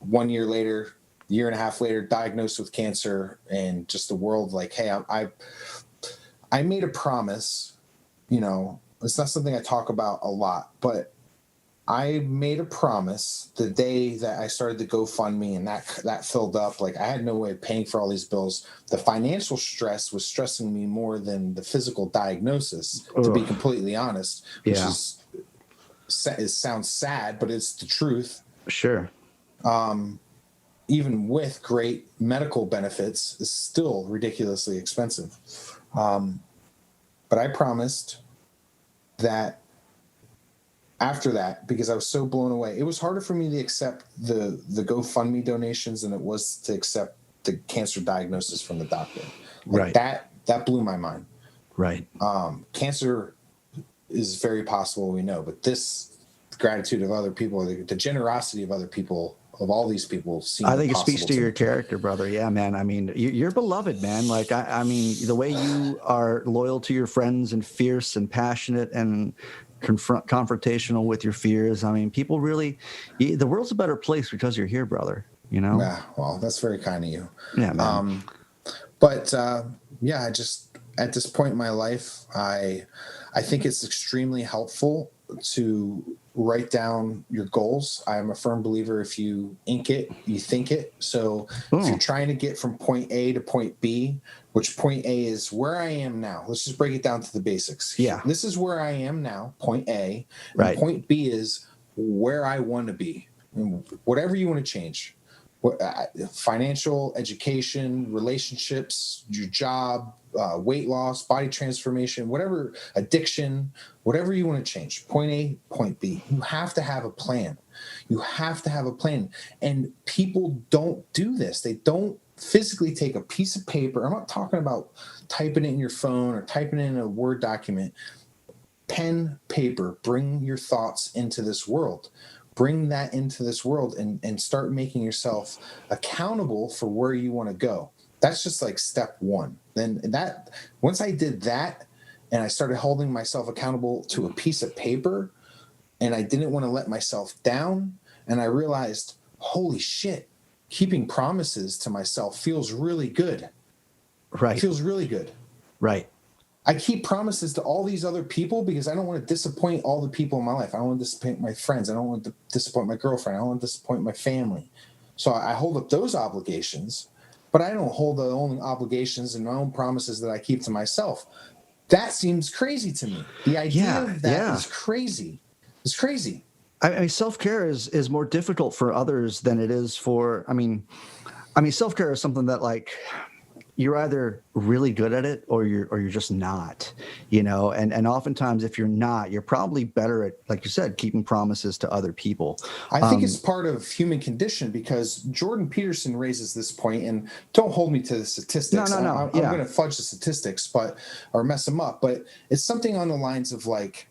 Speaker 4: 1 year later, year and a half later, diagnosed with cancer, and just the world like, hey, I made a promise. It's not something I talk about a lot, but I made a promise the day that I started the GoFundMe, and that filled up. Like, I had no way of paying for all these bills. The financial stress was stressing me more than the physical diagnosis, to be completely honest, which sounds sad, but it's the truth.
Speaker 1: Sure.
Speaker 4: Even with great medical benefits, is still ridiculously expensive. But I promised that after that, because I was so blown away, it was harder for me to accept the GoFundMe donations than it was to accept the cancer diagnosis from the doctor. Like that blew my mind. Right. Cancer is very possible, we know, but this gratitude of other people, the generosity of other people, of all these people,
Speaker 1: I think it speaks to your character, brother. Yeah, man. I mean, you're beloved, man. Like, I mean, the way you are loyal to your friends and fierce and passionate and confrontational with your fears. I mean, people really, the world's a better place because you're here, brother.
Speaker 4: Yeah. Well, that's very kind of you.
Speaker 1: Yeah, man.
Speaker 4: I just, at this point in my life, I think it's extremely helpful to write down your goals. I'm a firm believer, if you ink it, you think it. So if you're trying to get from point A to point B, which point A is where I am now. Let's just break it down to the basics.
Speaker 1: Yeah.
Speaker 4: This is where I am now, point A.
Speaker 1: Right.
Speaker 4: And point B is where I want to be. And whatever you want to change. Financial, education, relationships, your job, weight loss, body transformation, whatever, addiction, whatever you want to change. Point A, point B. You have to have a plan. You have to have a plan. And people don't do this. They don't physically take a piece of paper. I'm not talking about typing it in your phone or typing it in a Word document. Pen, paper, bring your thoughts into this world. Bring that into this world and start making yourself accountable for where you want to go. That's just like step one. Then once I did that and I started holding myself accountable to a piece of paper, and I didn't want to let myself down, and I realized, holy shit, keeping promises to myself feels really good.
Speaker 1: Right.
Speaker 4: It feels really good.
Speaker 1: Right.
Speaker 4: I keep promises to all these other people because I don't want to disappoint all the people in my life. I don't want to disappoint my friends. I don't want to disappoint my girlfriend. I don't want to disappoint my family. So I hold up those obligations, but I don't hold the own obligations and my own promises that I keep to myself. That seems crazy to me. The idea of that is crazy. It's crazy.
Speaker 1: I mean, self-care is more difficult for others than it is for, I mean, self-care is something that, like, you're either really good at it or you're just not, and oftentimes if you're not, you're probably better at, like you said, keeping promises to other people.
Speaker 4: I think it's part of human condition, because Jordan Peterson raises this point, and don't hold me to the statistics.
Speaker 1: No.
Speaker 4: I'm going to fudge the statistics, or mess them up, but it's something on the lines of like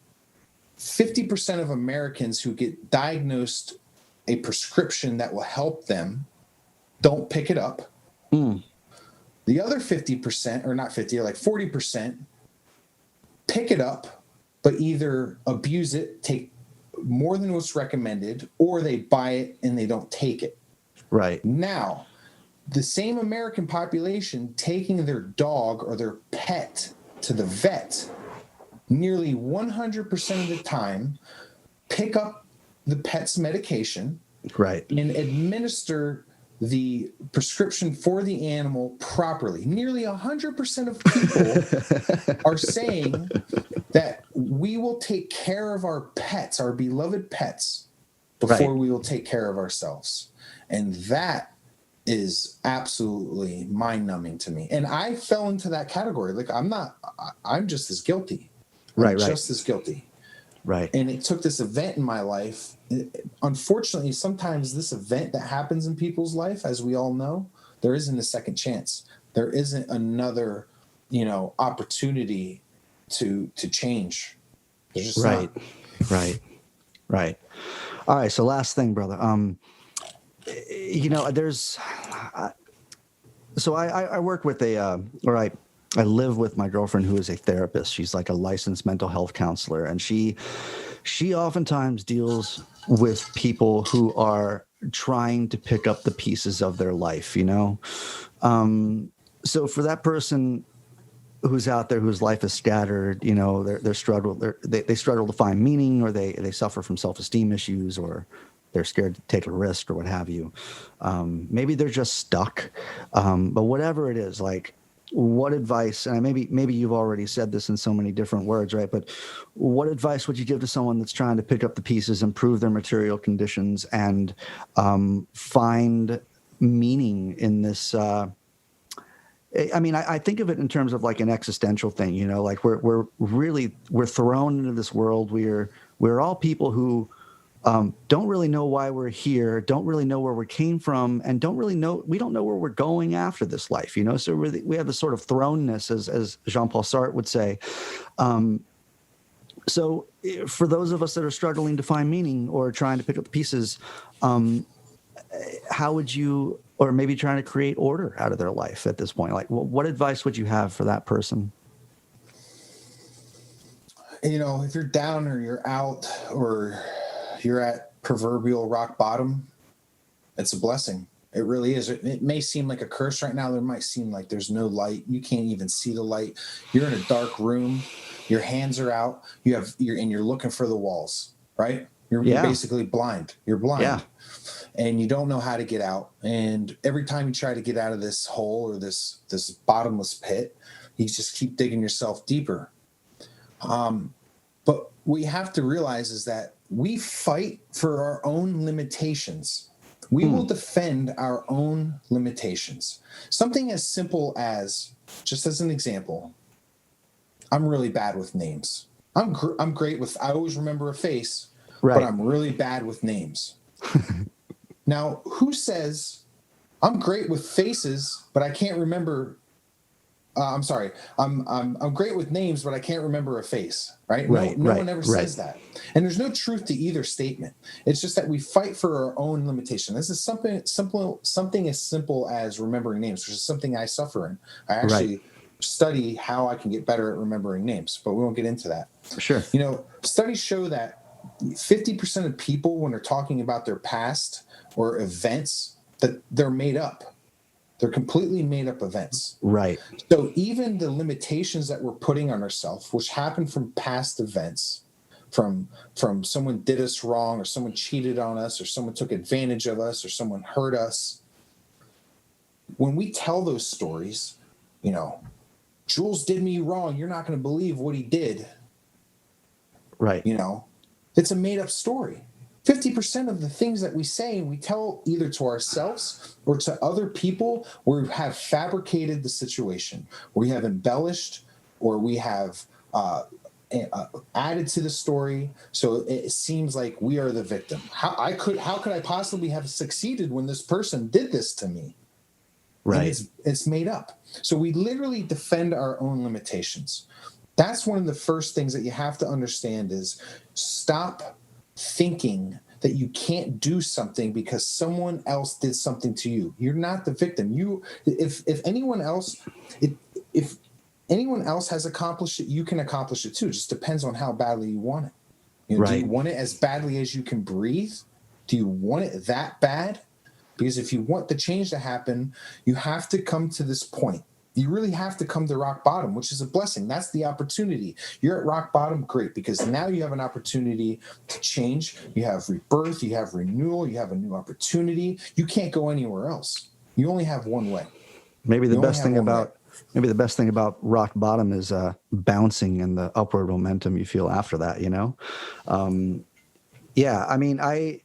Speaker 4: 50% of Americans who get diagnosed a prescription that will help them don't pick it up. The other 50%, or not 50, or like 40%, pick it up, but either abuse it, take more than what's recommended, or they buy it and they don't take it.
Speaker 1: Right.
Speaker 4: Now, the same American population taking their dog or their pet to the vet, nearly 100% of the time, pick up the pet's medication,
Speaker 1: right,
Speaker 4: and administer the prescription for the animal properly. Nearly 100% of people are saying that we will take care of our pets, our beloved pets, before we will take care of ourselves. And that is absolutely mind-numbing to me. And I fell into that category. Like, I'm just as guilty. Just as guilty.
Speaker 1: Right.
Speaker 4: And it took this event in my life. Unfortunately, sometimes this event that happens in people's life, as we all know, there isn't a second chance. There isn't another, opportunity to change. There's just not.
Speaker 1: Right. All right. So last thing, brother. So I work with I live with my girlfriend who is a therapist. She's like a licensed mental health counselor, and she oftentimes deals with people who are trying to pick up the pieces of their life, So for that person who's out there whose life is scattered, they struggle to find meaning, or they suffer from self-esteem issues, or they're scared to take a risk, or what have you. Maybe they're just stuck. But whatever it is, like, what advice, and maybe you've already said this in so many different words, right? But what advice would you give to someone that's trying to pick up the pieces, improve their material conditions, and find meaning in this? I think of it in terms of like an existential thing, like we're thrown into this world. We're all people who don't really know why we're here, don't really know where we came from, and we don't know where we're going after this life, So we have this sort of thrownness, as Jean-Paul Sartre would say. So for those of us that are struggling to find meaning or trying to pick up the pieces, how would you, or maybe trying to create order out of their life at this point, like what advice would you have for that person?
Speaker 4: If you're down or you're out or you're at proverbial rock bottom, it's a blessing. It really is. It may seem like a curse right now. There might seem like there's no light. You can't even see the light. You're in a dark room. Your hands are out. You're looking for the walls, right? You're basically blind. You're blind. Yeah. And you don't know how to get out. And every time you try to get out of this hole or this bottomless pit, you just keep digging yourself deeper. But what you have to realize is that we fight for our own limitations. We will defend our own limitations. Something as simple as, just as an example, I'm really bad with names. I'm great with, I always remember a face, but I'm really bad with names. Now, who says I'm great with faces, but I can't remember? I'm sorry. I'm great with names, but I can't remember a face. Right? No one ever says that. And there's no truth to either statement. It's just that we fight for our own limitation. This is something as simple as remembering names, which is something I suffer in. I actually study how I can get better at remembering names, but we won't get into that.
Speaker 1: Sure.
Speaker 4: Studies show that 50% of people, when they're talking about their past or events, that they're made up. They're completely made up events.
Speaker 1: Right.
Speaker 4: So even the limitations that we're putting on ourselves, which happen from past events, from someone did us wrong, or someone cheated on us, or someone took advantage of us, or someone hurt us. When we tell those stories, Jules did me wrong. You're not going to believe what he did.
Speaker 1: Right.
Speaker 4: It's a made up story. 50% of the things that we say, we tell either to ourselves or to other people, where we have fabricated the situation, we have embellished, or we have added to the story, so it seems like we are the victim. How could I possibly have succeeded when this person did this to me? Right. And it's made up. So we literally defend our own limitations. That's one of the first things that you have to understand is stop thinking that you can't do something because someone else did something to you. You're not the victim. If anyone else has accomplished it, you can accomplish it too. It just depends on how badly you want it. Do you want it as badly as you can breathe? Do you want it that bad? Because if you want the change to happen, you have to come to this point. You really have to come to rock bottom, which is a blessing. That's the opportunity. You're at rock bottom, great, because now you have an opportunity to change. You have rebirth, you have renewal, you have a new opportunity. You can't go anywhere else. You only have one way.
Speaker 1: Maybe the best thing about rock bottom is bouncing and the upward momentum you feel after that, you know? I mean, I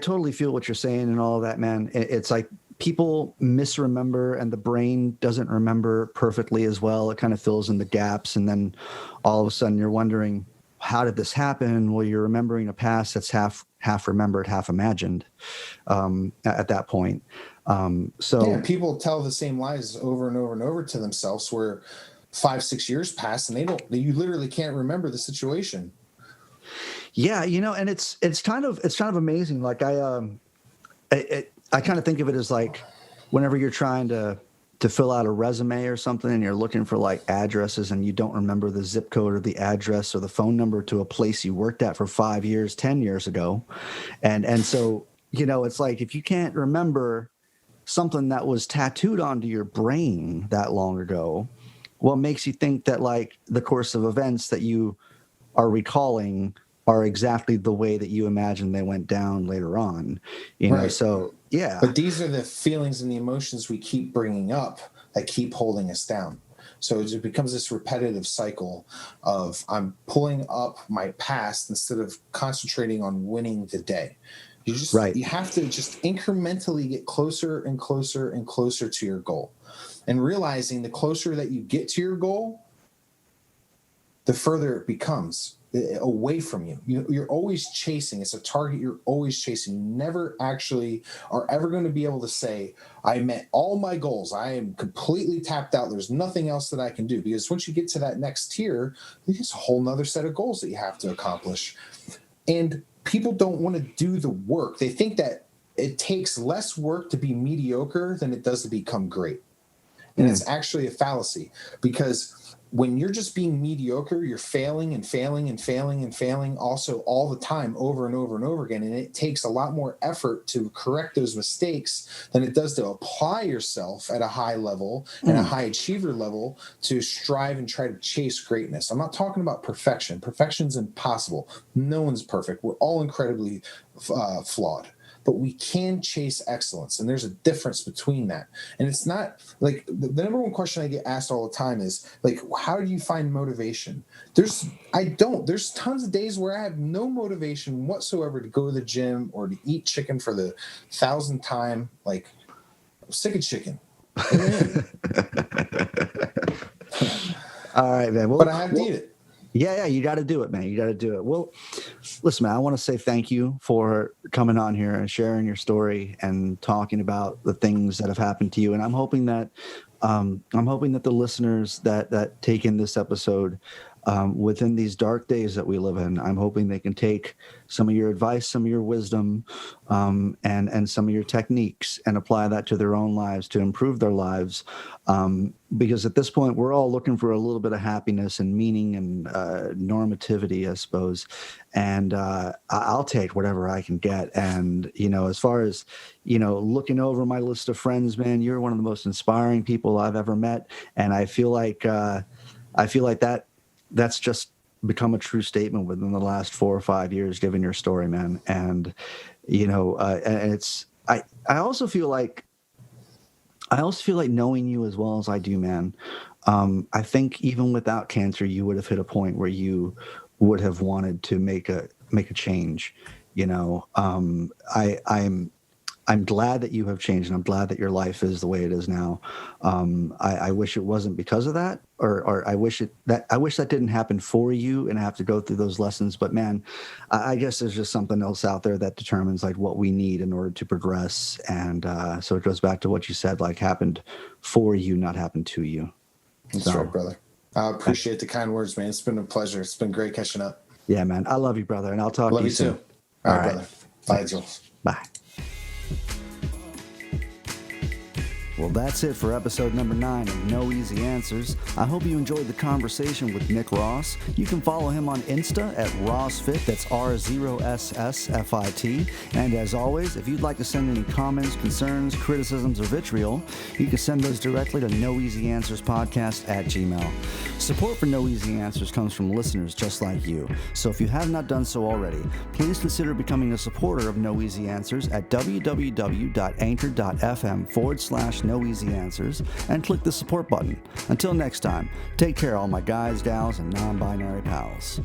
Speaker 1: totally feel what you're saying and all of that, man. It's like people misremember and the brain doesn't remember perfectly as well. It kind of fills in the gaps. And then all of a sudden you're wondering, how did this happen? Well, you're remembering a past that's half remembered, half imagined at that point.
Speaker 4: People tell the same lies over and over and over to themselves where 5-6 years pass and you literally can't remember the situation.
Speaker 1: Yeah, you know, and it's kind of amazing. Like I kind of think of it as like whenever you're trying to fill out a resume or something and you're looking for like addresses and you don't remember the zip code or the address or the phone number to a place you worked at for 5 years, 10 years ago. And so, you know, it's like if you can't remember something that was tattooed onto your brain that long ago, what makes you think that like the course of events that you are recalling are exactly the way that you imagine they went down later on, you know? So, yeah.
Speaker 4: But these are the feelings and the emotions we keep bringing up that keep holding us down. So it becomes this repetitive cycle of I'm pulling up my past instead of concentrating on winning the day. You have to just incrementally get closer and closer and closer to your goal. And realizing the closer that you get to your goal, the further it becomes away from you. You're always chasing. It's a target you're always chasing. You never actually are ever going to be able to say, I met all my goals. I am completely tapped out. There's nothing else that I can do. Because once you get to that next tier, there's a whole nother set of goals that you have to accomplish. And people don't want to do the work. They think that it takes less work to be mediocre than it does to become great. And it's actually a fallacy, because when you're just being mediocre, you're failing and failing and failing and failing also all the time over and over and over again. And it takes a lot more effort to correct those mistakes than it does to apply yourself at a high level and a high achiever level to strive and try to chase greatness. I'm not talking about perfection. Perfection's impossible. No one's perfect. We're all incredibly flawed. But we can chase excellence. And there's a difference between that. And it's not like the number one question I get asked all the time is like, how do you find motivation? There's tons of days where I have no motivation whatsoever to go to the gym or to eat chicken for the 1,000th time. Like, I'm sick of chicken.
Speaker 1: All right, man. Well,
Speaker 4: but I have to eat it.
Speaker 1: Yeah, you got to do it, man. You got to do it. Well, listen, man, I want to say thank you for coming on here and sharing your story and talking about the things that have happened to you. And I'm hoping that the listeners that take in this episode within these dark days that we live in, I'm hoping they can take some of your advice, some of your wisdom, and some of your techniques and apply that to their own lives to improve their lives. Because at this point, we're all looking for a little bit of happiness and meaning and normativity, I suppose. And I'll take whatever I can get. And, you know, as far as, you know, looking over my list of friends, man, you're one of the most inspiring people I've ever met. And I feel like that's just become a true statement within the last 4 or 5 years, given your story, man. And, you know, and it's, I also feel like knowing you as well as I do, man, I think even without cancer, you would have hit a point where you would have wanted to make a change. You know, I'm glad that you have changed, and I'm glad that your life is the way it is now. I wish it wasn't because of that, or I wish that didn't happen for you and I have to go through those lessons. But man, I guess there's just something else out there that determines like what we need in order to progress. And so it goes back to what you said, like happened for you, not happened to you.
Speaker 4: That's right, brother. I appreciate the kind words, man. It's been a pleasure. It's been great catching up.
Speaker 1: Yeah, man. I love you, brother. And I'll talk to you soon.
Speaker 4: Love you too. All right, brother. Bye, Jules.
Speaker 1: Bye. Well, that's it for episode number 9 of No Easy Answers. I hope you enjoyed the conversation with Nick Ross. You can follow him on Insta at RossFit, that's R0SSFIT. And as always, if you'd like to send any comments, concerns, criticisms, or vitriol, you can send those directly to noeasyanswerspodcast@gmail.com. Support for No Easy Answers comes from listeners just like you. So if you have not done so already, please consider becoming a supporter of No Easy Answers at www.anchor.fm/No Easy Answers and click the support button. Until next time, take care, all my guys, gals, and non-binary pals.